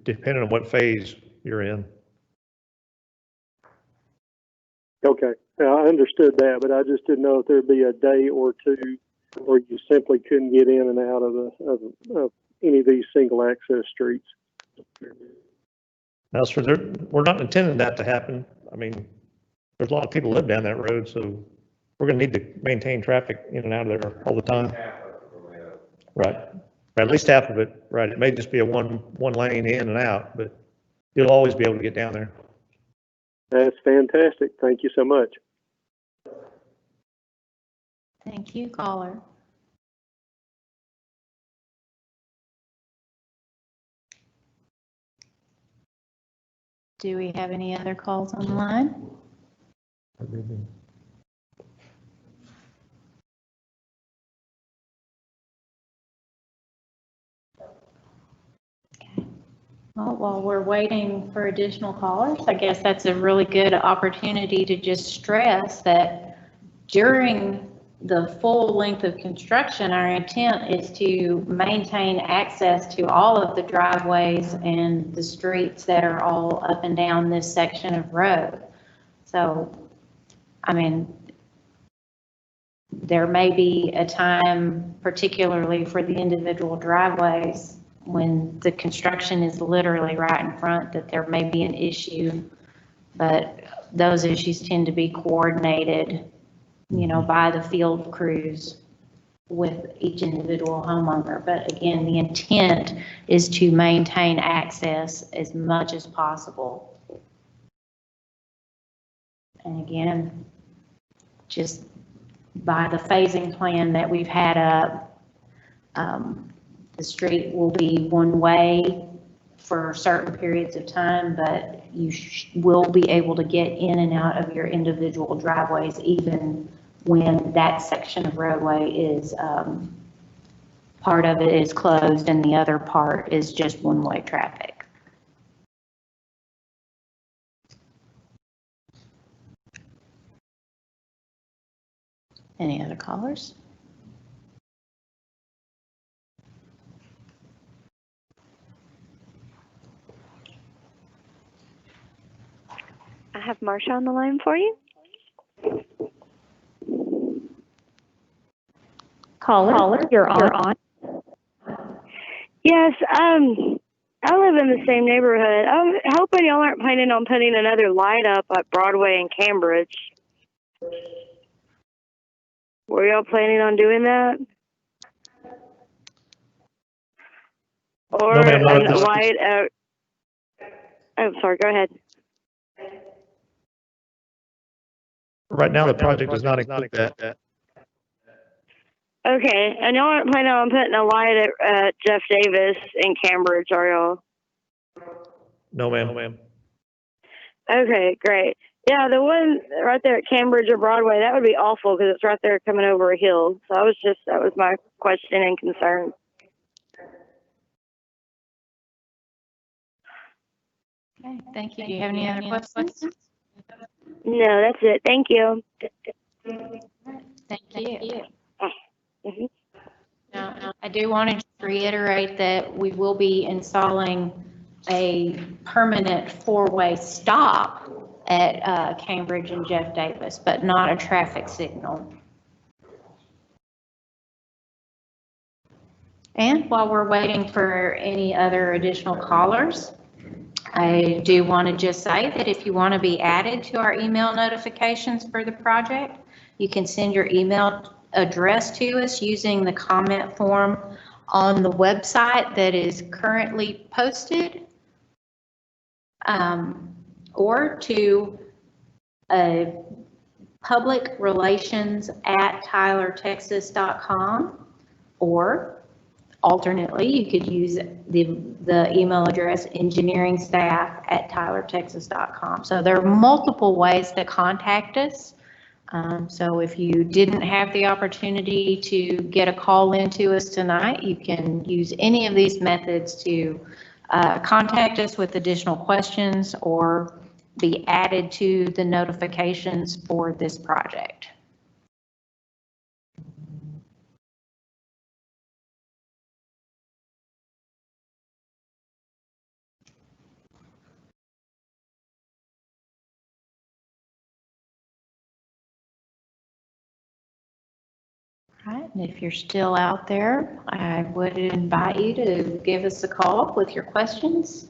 B: depending on what phase you're in.
M: Okay, I understood that, but I just didn't know if there'd be a day or two where you simply couldn't get in and out of any of these single access streets.
B: Now, sir, we're not intending that to happen. I mean, there's a lot of people live down that road, so we're going to need to maintain traffic in and out of there all the time. Right. At least half of it. Right. It may just be a one lane in and out, but you'll always be able to get down there.
M: That's fantastic. Thank you so much.
A: Thank you, caller. Do we have any other calls on the line? Okay. Well, while we're waiting for additional callers, I guess that's a really good opportunity to just stress that during the full length of construction, our intent is to maintain access to all of the driveways and the streets that are all up and down this section of road. So, I mean, there may be a time, particularly for the individual driveways, when the construction is literally right in front, that there may be an issue, but those issues tend to be coordinated, you know, by the field crews with each individual homeowner. But again, the intent is to maintain access as much as possible. And again, just by the phasing plan that we've had up, the street will be one way for certain periods of time, but you will be able to get in and out of your individual driveways even when that section of roadway is, part of it is closed and the other part is just one-way traffic. Any other callers?
L: I have Marsha on the line for you.
C: Caller, you're on.
N: Yes, I live in the same neighborhood. I'm hoping y'all aren't planning on putting another light up at Broadway and Cambridge. Were y'all planning on doing that? Or
B: No, ma'am, not at
N: a
B: this-
N: light at, oh, sorry, go ahead.
B: Right now, the project does not include that.
N: Okay, and y'all aren't planning on putting a light at Jeff Davis in Cambridge, are y'all?
B: No, ma'am.
N: Okay, great. Yeah, the one right there at Cambridge or Broadway, that would be awful because it's right there coming over a hill. So that was my question and concern.
A: Okay, thank you. Do you have any other questions?
N: No, that's it. Thank you.
A: Thank you.
N: Mhm.
A: Now, I do want to reiterate that we will be installing a permanent four-way stop at Cambridge and Jeff Davis, but not a traffic signal. And while we're waiting for any other additional callers, I do want to just say that if you want to be added to our email notifications for the project, you can send your email address to us using the comment form on the website that is currently posted, or to public relations@tylertexas.com, or alternately, you could use the email address engineeringstaff@tylertexas.com. So there are multiple ways to contact us. So if you didn't have the opportunity to get a call into us tonight, you can use any of these methods to contact us with additional questions or be added to the notifications for this project. Right, and if you're still out there, I would invite you to give us a call with your questions.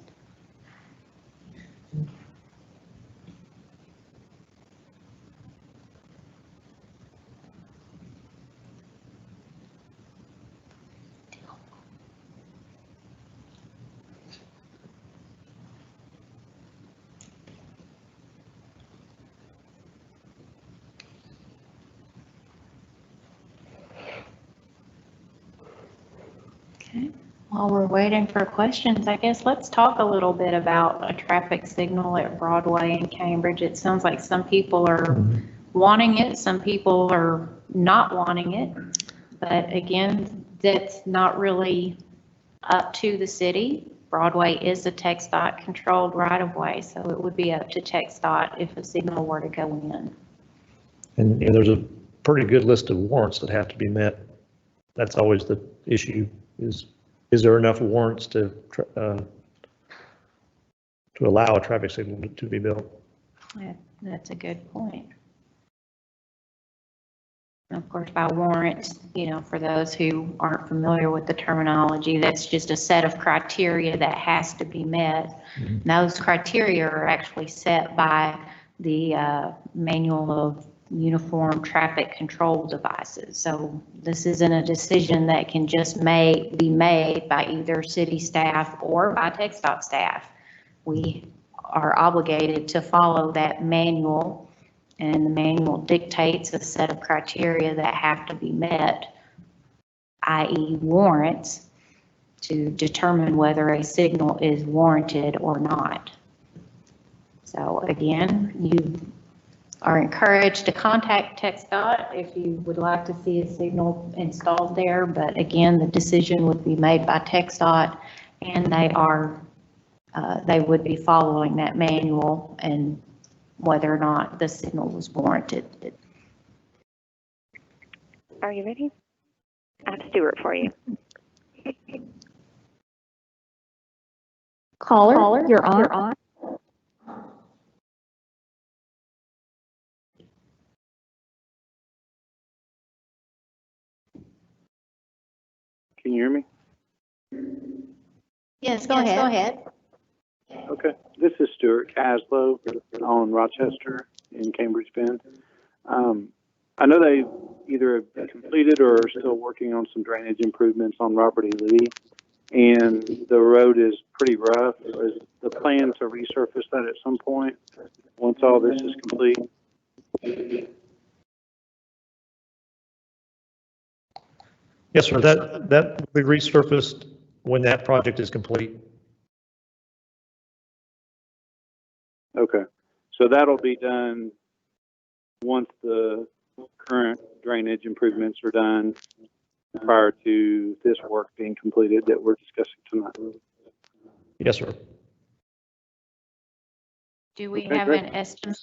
A: Okay, while we're waiting for questions, I guess let's talk a little bit about a traffic signal at Broadway and Cambridge. It sounds like some people are wanting it, some people are not wanting it. But again, that's not really up to the city. Broadway is a TxDOT controlled right of way, so it would be up to TxDOT if a signal were to go in.
B: And there's a pretty good list of warrants that have to be met. That's always the issue, is there enough warrants to allow a traffic signal to be built?
A: Yeah, that's a good point. Of course, by warrants, for those who aren't familiar with the terminology, that's just a set of criteria that has to be met. Mm-hmm. Those criteria are actually set by the Manual of Uniform Traffic Control Devices. So this isn't a decision that can just be made by either city staff or by TxDOT staff. We are obligated to follow that manual, and the manual dictates a set of criteria that have to be met, i.e. warrants, to determine whether a signal is warranted or not. So again, you are encouraged to contact TxDOT if you would like to see a signal installed there. But again, the decision would be made by TxDOT, and they would be following that manual and whether or not the signal was warranted.
L: Are you ready? I have Stuart for you.
C: Caller, you're on.
L: You're on.
O: Can you hear me?
A: Yes, go ahead.
O: Okay. This is Stuart Caslow on Rochester in Cambridge Bend. I know they either have completed or are still working on some drainage improvements on Robert E. Lee, and the road is pretty rough. Is the plan to resurface that at some point once all this is complete?
B: Yes, sir. That will be resurfaced when that project is complete.
O: Okay. So that'll be done once the current drainage improvements are done prior to this work being completed that we're discussing tonight.
B: Yes, sir.
A: Do we
O: Okay,
A: have
O: great.
A: an estimate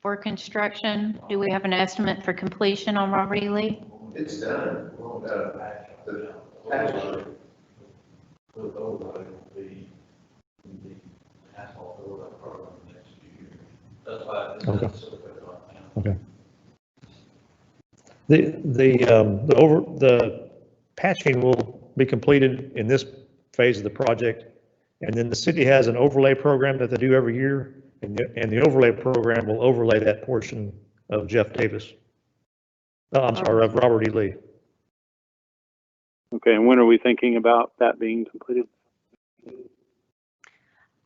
A: for construction? Do we have an estimate for completion on Robert E. Lee?
P: It's done. The patch with overlay will be the asphalt overlay program next year. That's why it's
B: Okay.
P: so quick right now.
B: Okay. The patching will be completed in this phase of the project, and then the city has an overlay program that they do every year, and the overlay program will overlay that portion of Jeff Davis. I'm sorry, of Robert E. Lee.
O: Okay, and when are we thinking about that being completed?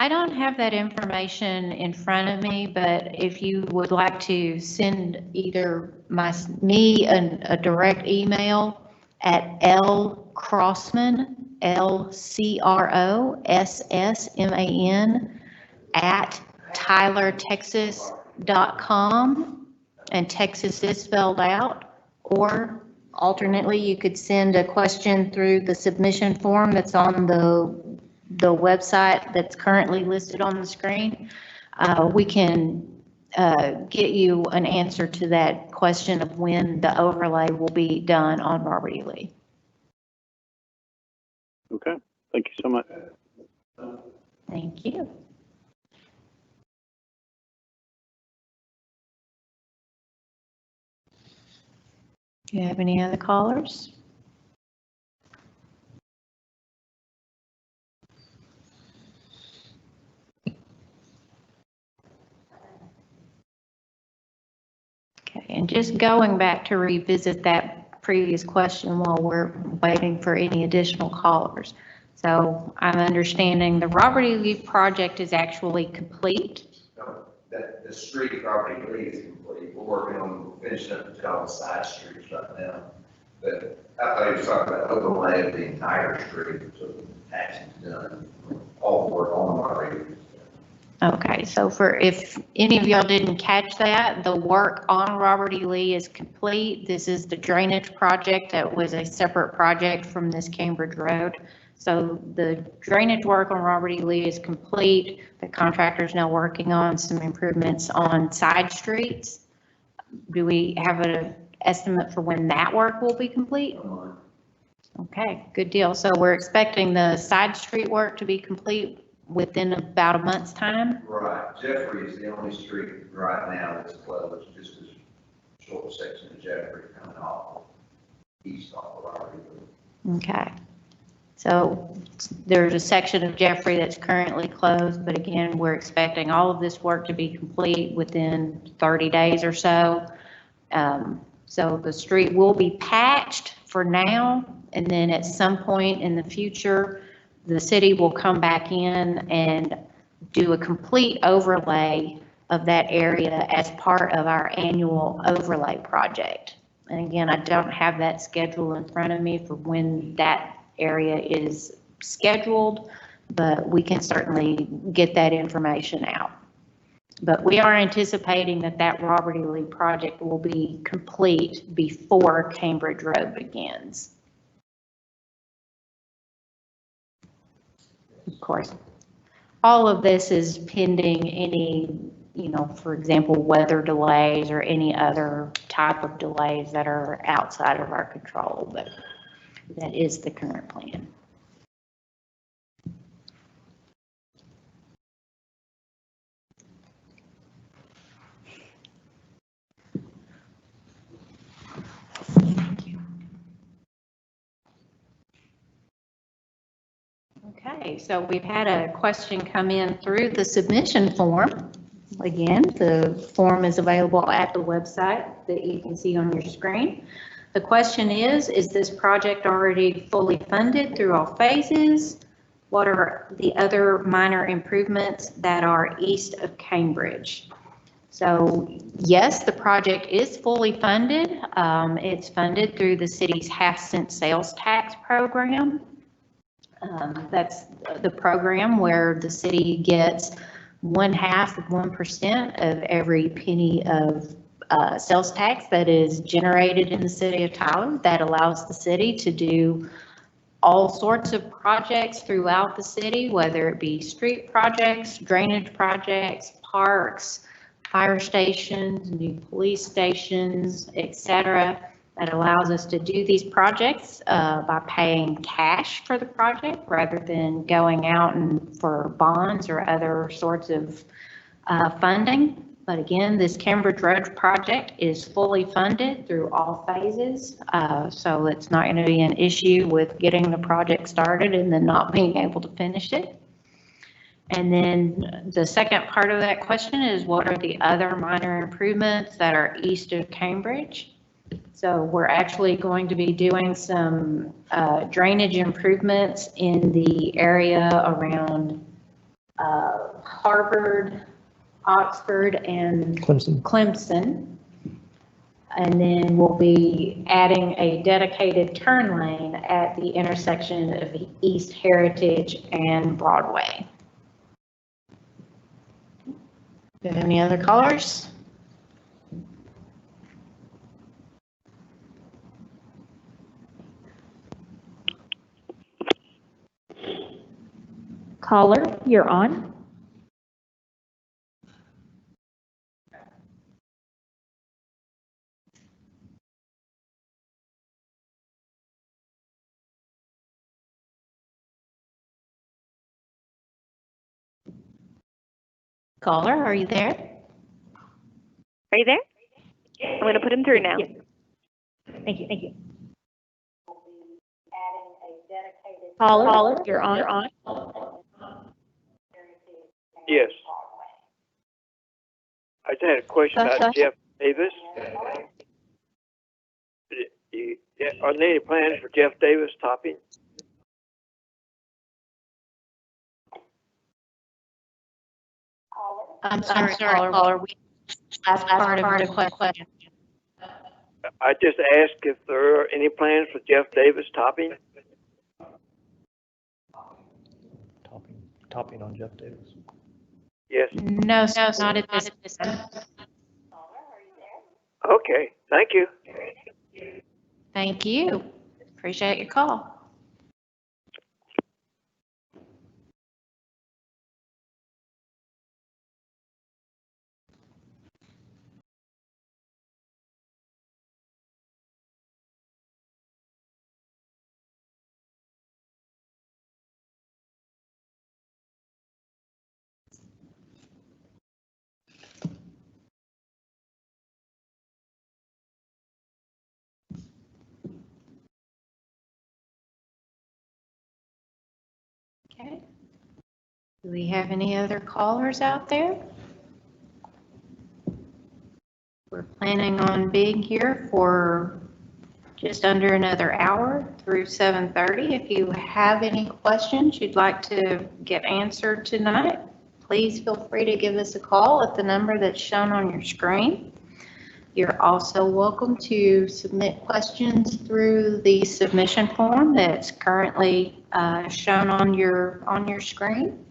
A: I don't have that information in front of me, but if you would like to send either me a direct email at lcrossman, LCROSSMAN at tylertexas.com, and Texas is spelled out, or alternately, you could send a question through the submission form that's on the website that's currently listed on the screen. We can get you an answer to that question of when the overlay will be done on Robert E. Lee.
O: Okay, thank you so much.
A: Thank you. Do you have any other callers? Okay, and just going back to revisit that previous question while we're waiting for any additional callers. So I'm understanding the Robert E. Lee project is actually complete.
P: No, that the street property Lee is complete. We're working on finishing up the job on side streets right now. But I thought you were talking about overlay of the entire street, so the patching's done. All work on Robert E. Lee.
A: Okay, so if any of y'all didn't catch that, the work on Robert E. Lee is complete. This is the drainage project that was a separate project from this Cambridge Road. So the drainage work on Robert E. Lee is complete. The contractor is now working on some improvements on side streets. Do we have an estimate for when that work will be complete? Okay, good deal. So we're expecting the side street work to be complete within about a month's time?
P: Right. Jeffrey is the only street right now that's closed, just a short section of Jeffrey coming off east off of Robert E. Lee.
A: Okay. So there's a section of Jeffrey that's currently closed, but again, we're expecting all of this work to be complete within 30 days or so. So the street will be patched for now, and then at some point in the future, the city will come back in and do a complete overlay of that area as part of our annual overlay project. And again, I don't have that schedule in front of me for when that area is scheduled, but we can certainly get that information out. But we are anticipating that that Robert E. Lee project will be complete before Cambridge Road begins. Of course, all of this is pending any, for example, weather delays or any other type of delays that are outside of our control, but that is the current plan. Okay, so we've had a question come in through the submission form. Again, the form is available at the website that you can see on your screen. The question is this project already fully funded through all phases? What are the other minor improvements that are east of Cambridge? So yes, the project is fully funded. It's funded through the city's half-cent sales tax program. That's the program where the city gets 1/2 of 1% of every penny of sales tax that is generated in the city of Tyler. That allows the city to do all sorts of projects throughout the city, whether it be street projects, drainage projects, parks, fire stations, new police stations, etc. That allows us to do these projects by paying cash for the project rather than going out and for bonds or other sorts of funding. But again, this Cambridge Road project is fully funded through all phases, so it's not going to be an issue with getting the project started and then not being able to finish it. And then the second part of that question is, what are the other minor improvements that are east of Cambridge? So we're actually going to be doing some drainage improvements in the area around Harvard, Oxford, and Clemson. And then we'll be adding a dedicated turn lane at the intersection of East Heritage and Broadway. Do you have any other callers?
C: Caller, you're on.
A: Caller, are you there?
L: Are you there? I'm going to put him through now.
C: Yes. Thank you. Thank you.
L: Caller, you're on.
E: Yes. I just had a question about Jeff Davis. Are there any plans for Jeff Davis topping?
A: I'm sorry, caller. We last part of the question.
E: I just asked if there are any plans for Jeff Davis topping.
B: Topping on Jeff Davis.
E: Yes.
A: No, not at this time.
E: Okay. Thank you.
A: Thank you. Appreciate your call. Okay. Do we have any other callers out there? We're planning on being here for just under another hour through 7:30. If you have any questions you'd like to get answered tonight, please feel free to give us a call at the number that's shown on your screen. You're also welcome to submit questions through the submission form that's currently shown on your screen.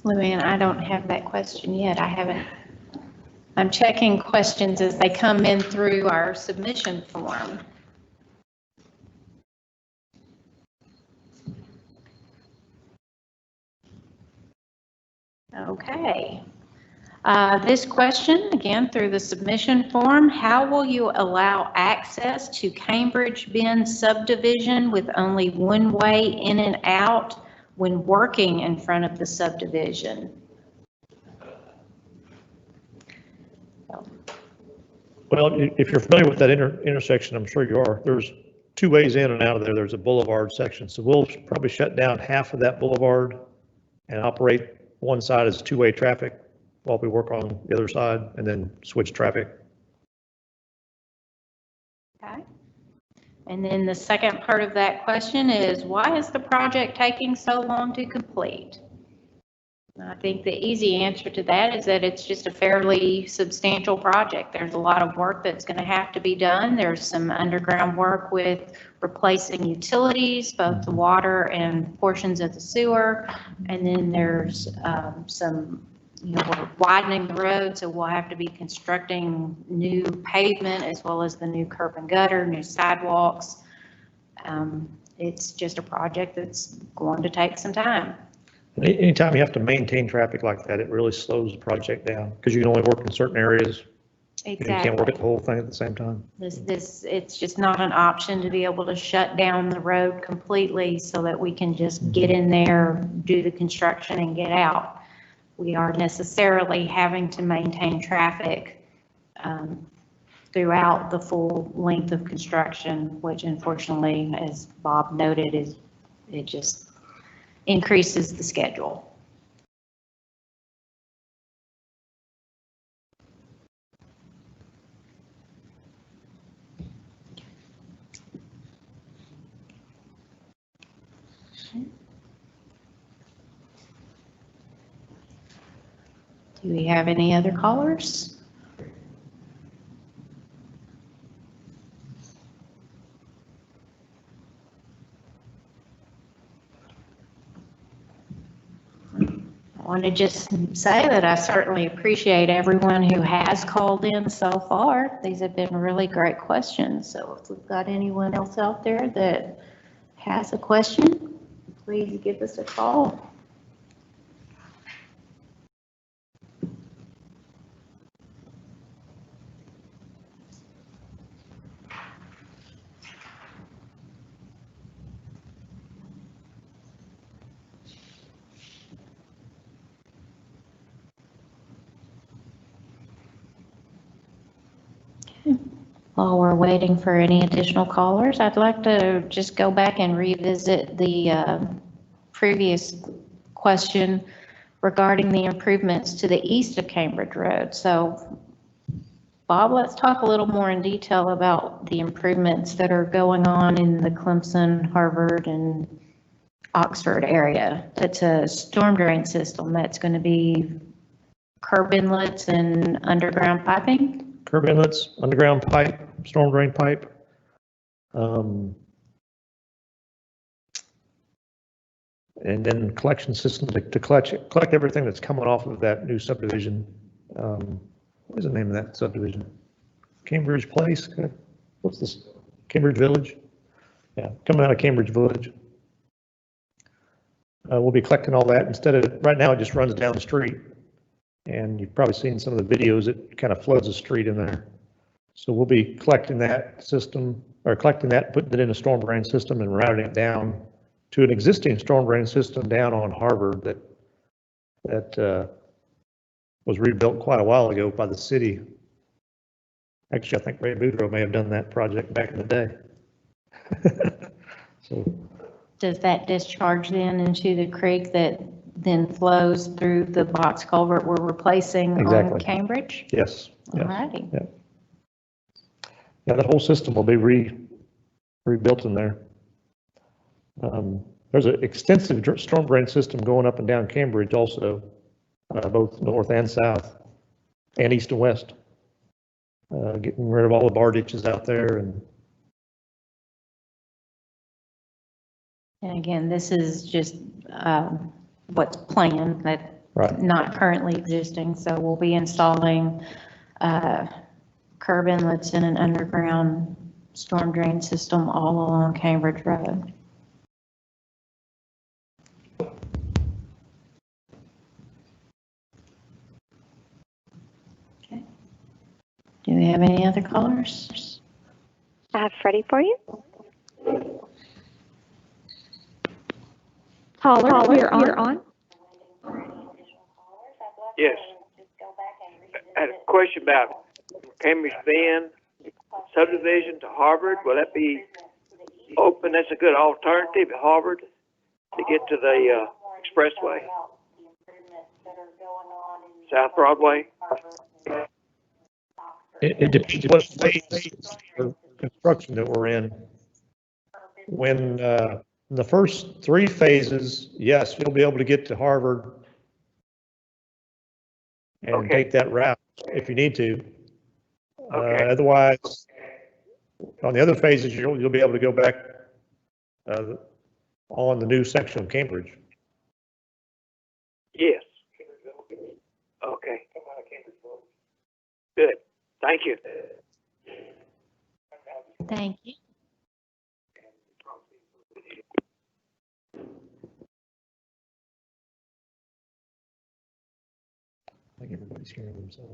A: Luann, I don't have that question yet. I haven't. I'm checking questions as they come in through our submission form. Okay. This question, again, through the submission form, how will you allow access to Cambridge Bend subdivision with only one way in and out when working in front of the subdivision?
B: Well, if you're familiar with that intersection, I'm sure you are, there's two ways in and out of there. There's a boulevard section. So we'll probably shut down half of that boulevard and operate one side as two-way traffic while we work on the other side and then switch traffic.
A: Okay. And then the second part of that question is, why is the project taking so long to complete? I think the easy answer to that is that it's just a fairly substantial project. There's a lot of work that's going to have to be done. There's some underground work with replacing utilities, both the water and portions of the sewer. And then there's some, we're widening the road, so we'll have to be constructing new pavement as well as the new curb and gutter, new sidewalks. It's just a project that's going to take some time.
B: Anytime you have to maintain traffic like that, it really slows the project down because you can only work in certain areas.
A: Exactly.
B: You can't work at the whole thing at the same time.
A: It's just not an option to be able to shut down the road completely so that we can just get in there, do the construction and get out. We are necessarily having to maintain traffic throughout the full length of construction, which unfortunately, as Bob noted, it just increases the schedule. Do we have any other callers? I want to just say that I certainly appreciate everyone who has called in so far. These have been really great questions. So if we've got anyone else out there that has a question, please give us a call. While we're waiting for any additional callers, I'd like to just go back and revisit the previous question regarding the improvements to the east of Cambridge Road. So, Bob, let's talk a little more in detail about the improvements that are going on in the Clemson, Harvard, and Oxford area. That's a storm drain system that's going to be curb inlets and underground piping.
B: Curb inlets, underground pipe, storm drain pipe. And then collection system to collect everything that's coming off of that new subdivision. What is the name of that subdivision? Cambridge Place? What's this? Cambridge Village? Yeah, coming out of Cambridge Village. We'll be collecting all that instead of, right now it just runs down the street. And you've probably seen some of the videos, it kind of floods the street in there. So we'll be collecting that system, or collecting that, putting it in a storm drain system and routing it down to an existing storm drain system down on Harvard that was rebuilt quite a while ago by the city. Actually, I think Ray Boudreaux may have done that project back in the day. So,
A: does that discharge then into the creek that then flows through the box culvert we're replacing on Cambridge?
B: Yes.
A: All righty.
B: Yeah. Yeah, that whole system will be rebuilt in there. There's an extensive storm drain system going up and down Cambridge also, both north and south, and east and west. Getting rid of all the bar ditches out there. And
A: again, this is just what's planned. That
B: Right.
A: not currently existing. So we'll be installing curb inlets and an underground storm drain system all along Cambridge Road. Okay. Do we have any other callers?
L: I have Freddie for you.
C: Caller, you're on.
Q: Yes. I had a question about Cambridge Bend subdivision to Harvard. Will that be open? That's a good alternative at Harvard to get to the expressway, South Broadway.
B: It depends what phase of construction that we're in. When the first 3 phases, yes, you'll be able to get to Harvard and take that route if you need to. Otherwise, on the other phases, you'll be able to go back on the new section of Cambridge.
Q: Yes. Okay. Good. Thank you.
A: Thank you.
B: I think everybody's hearing themselves.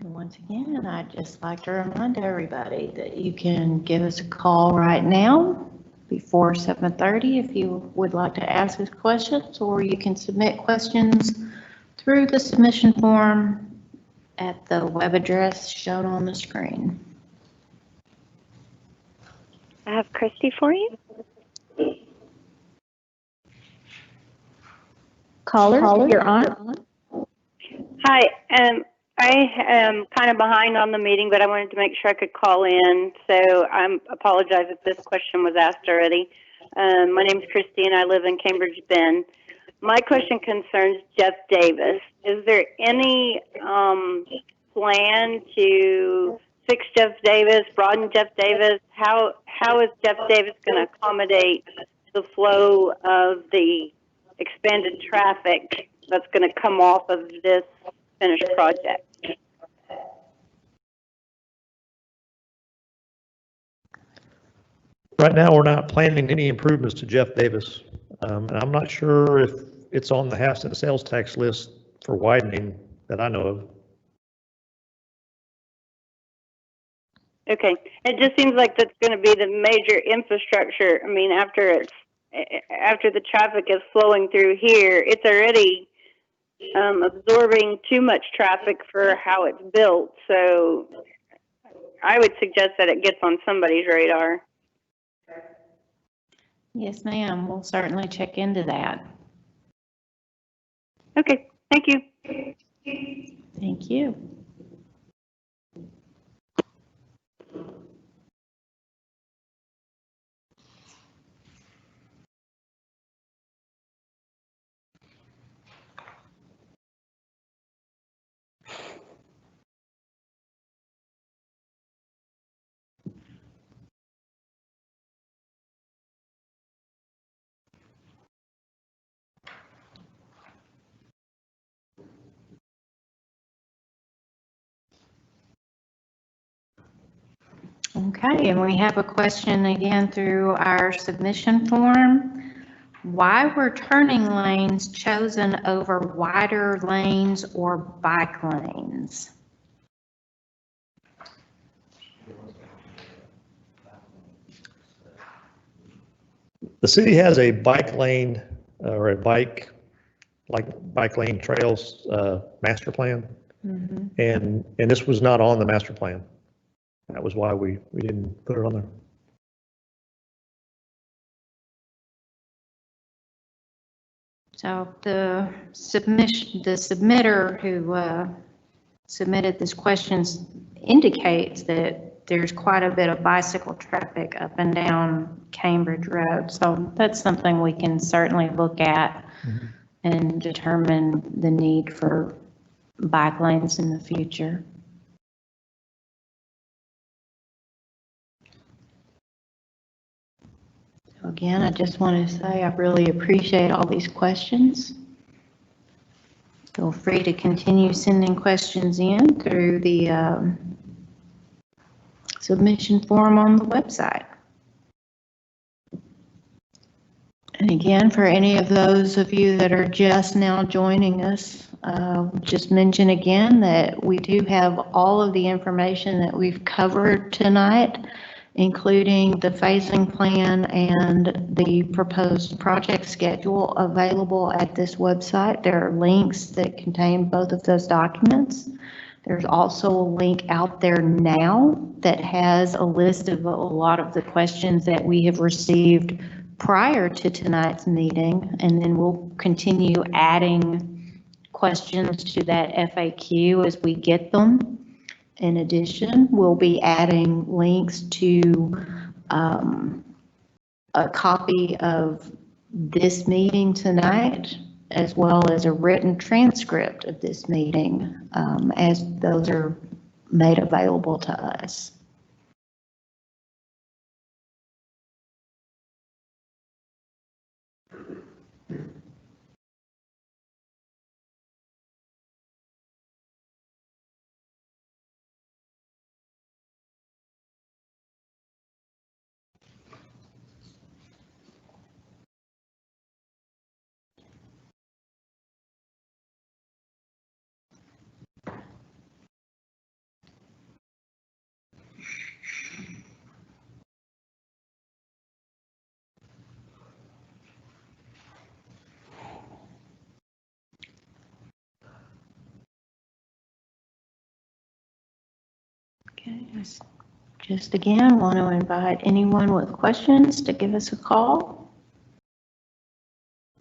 A: And once again, I'd just like to remind everybody that you can give us a call right now before 7:30 if you would like to ask us questions, or you can submit questions through the submission form at the web address shown on the screen.
L: I have Christy for you.
C: Caller, you're on.
N: Hi, I am kind of behind on the meeting, but I wanted to make sure I could call in. So I apologize if this question was asked already. My name is Christy and I live in Cambridge Bend. My question concerns Jeff Davis. Is there any plan to fix Jeff Davis, broaden Jeff Davis? How is Jeff Davis going to accommodate the flow of the expanded traffic that's going to come off of this finished project?
B: Right now, we're not planning any improvements to Jeff Davis. And I'm not sure if it's on the half cent sales tax list for widening that I know of.
N: Okay, it just seems like that's going to be the major infrastructure. I mean, after the traffic is flowing through here, it's already absorbing too much traffic for how it's built. So I would suggest that it gets on somebody's radar.
A: Yes, ma'am. We'll certainly check into that.
N: Okay, thank you.
A: Thank you. Okay, and we have a question again through our submission form. Why were turning lanes chosen over wider lanes or bike lanes?
B: The city has a bike lane or a bike lane trails master plan.
A: Mm-hmm.
B: And this was not on the master plan. That was why we didn't put it on there.
A: So the submitter who submitted this questions indicates that there's quite a bit of bicycle traffic up and down Cambridge Road. So that's something we can certainly look at and determine the need for bike lanes in the future. So again, I just want to say I really appreciate all these questions. Feel free to continue sending questions in through the submission form on the website. And again, for any of those of you that are just now joining us, just mention again that we do have all of the information that we've covered tonight, including the phasing plan and the proposed project schedule available at this website. There are links that contain both of those documents. There's also a link out there now that has a list of a lot of the questions that we have received prior to tonight's meeting, and then we'll continue adding questions to that FAQ as we get them. In addition, we'll be adding links to a copy of this meeting tonight, as well as a written transcript of this meeting, as those are made available to us. Okay, just again want to invite anyone with questions to give us a call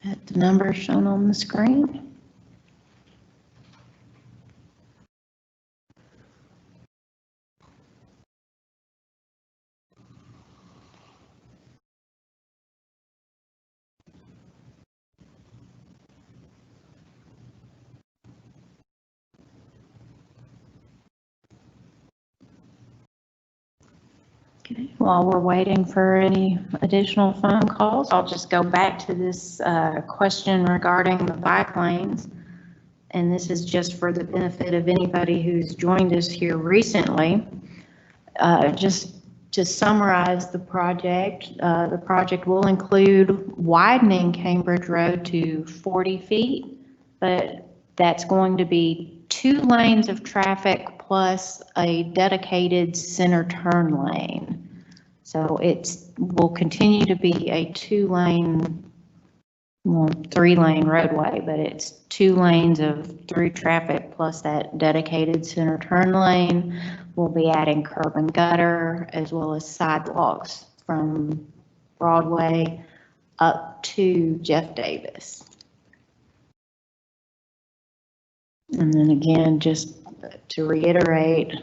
A: at the number shown on the screen. Okay, while we're waiting for any additional phone calls, I'll just go back to this question regarding the bike lanes. And this is just for the benefit of anybody who's joined us here recently. Just to summarize the project will include widening Cambridge Road to 40 feet, but that's going to be 2 lanes of traffic plus a dedicated center turn lane. So will continue to be a 2-lane, well, 3-lane roadway, but it's 2 lanes of through traffic plus that dedicated center turn lane. We'll be adding curb and gutter as well as sidewalks from Broadway up to Jeff Davis. And then again, just to reiterate,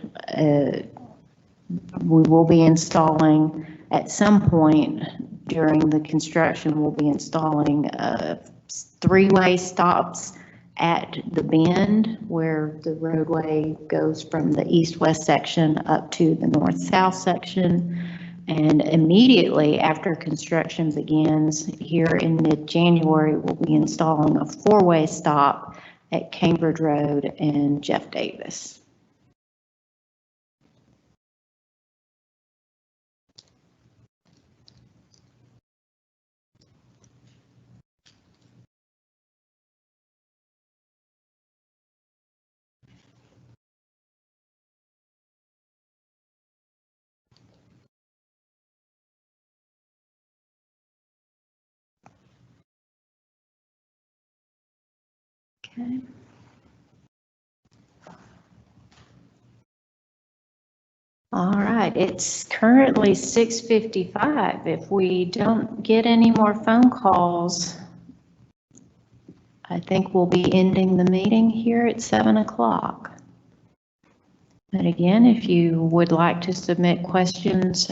A: we will be installing at some point during the construction, we'll be installing 3-way stops at the bend where the roadway goes from the east-west section up to the north-south section. And immediately after construction begins here in mid-January, we'll be installing a 4-way stop at Cambridge Road and Jeff Davis. Okay. All right, it's currently 6:55. If we don't get any more phone calls, I think we'll be ending the meeting here at 7 o'clock. But again, if you would like to submit questions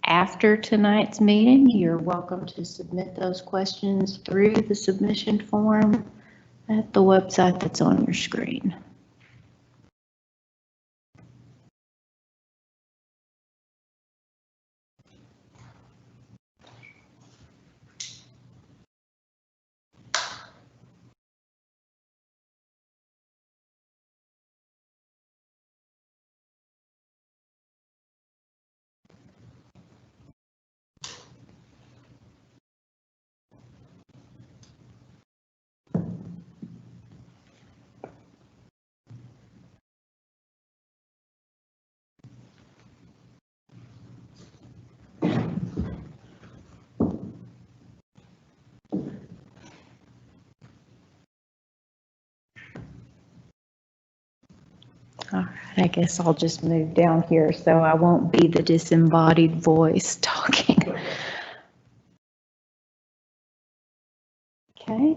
A: after tonight's meeting, you're welcome to submit those questions through the submission form at the website that's on your screen. All right, I guess I'll just move down here so I won't be the disembodied voice talking. Okay.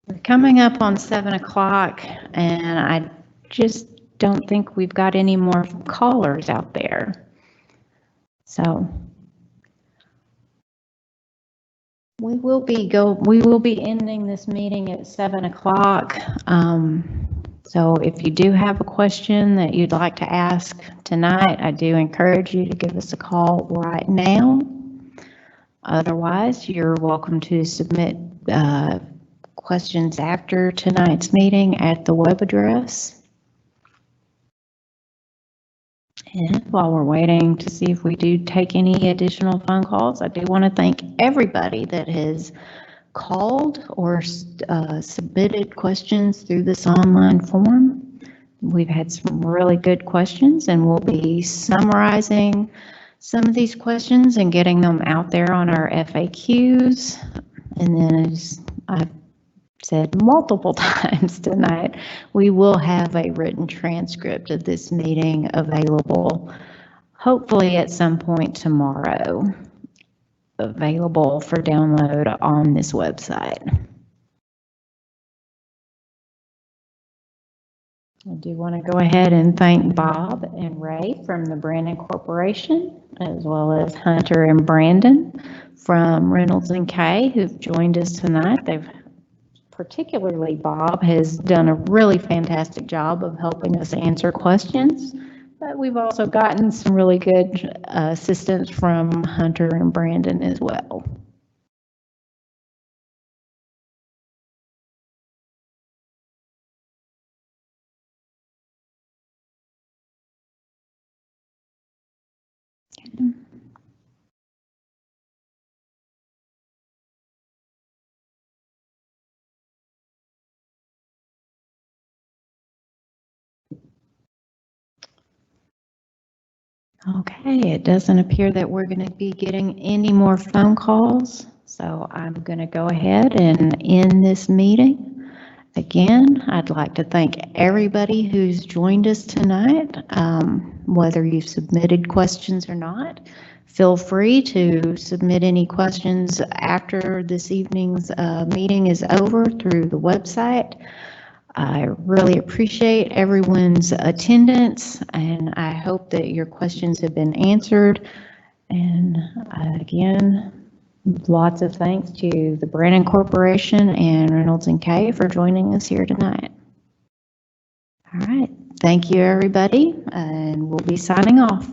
A: We're coming up on 7 o'clock, and I just don't think we've got any more callers out there. So we will be ending this meeting at 7 o'clock. So if you do have a question that you'd like to ask tonight, I do encourage you to give us a call right now. Otherwise, you're welcome to submit questions after tonight's meeting at the web address. And while we're waiting to see if we do take any additional phone calls, I do want to thank everybody that has called or submitted questions through this online form. We've had some really good questions, and we'll be summarizing some of these questions and getting them out there on our FAQs. And then, as I've said multiple times tonight, we will have a written transcript of this meeting available, hopefully at some point tomorrow, available for download on this website. I do want to go ahead and thank Bob and Ray from the Brandon Corporation, as well as Hunter and Brandon from Reynolds & Kay, who've joined us tonight. Particularly Bob has done a really fantastic job of helping us answer questions, but we've also gotten some really good assistance from Hunter and Brandon as well. Okay, it doesn't appear that we're going to be getting any more phone calls, so I'm going to go ahead and end this meeting. Again, I'd like to thank everybody who's joined us tonight, whether you've submitted questions or not. Feel free to submit any questions after this evening's meeting is over through the website. I really appreciate everyone's attendance, and I hope that your questions have been answered. And again, lots of thanks to the Brandon Corporation and Reynolds & Kay for joining us here tonight. All right, thank you everybody, and we'll be signing off.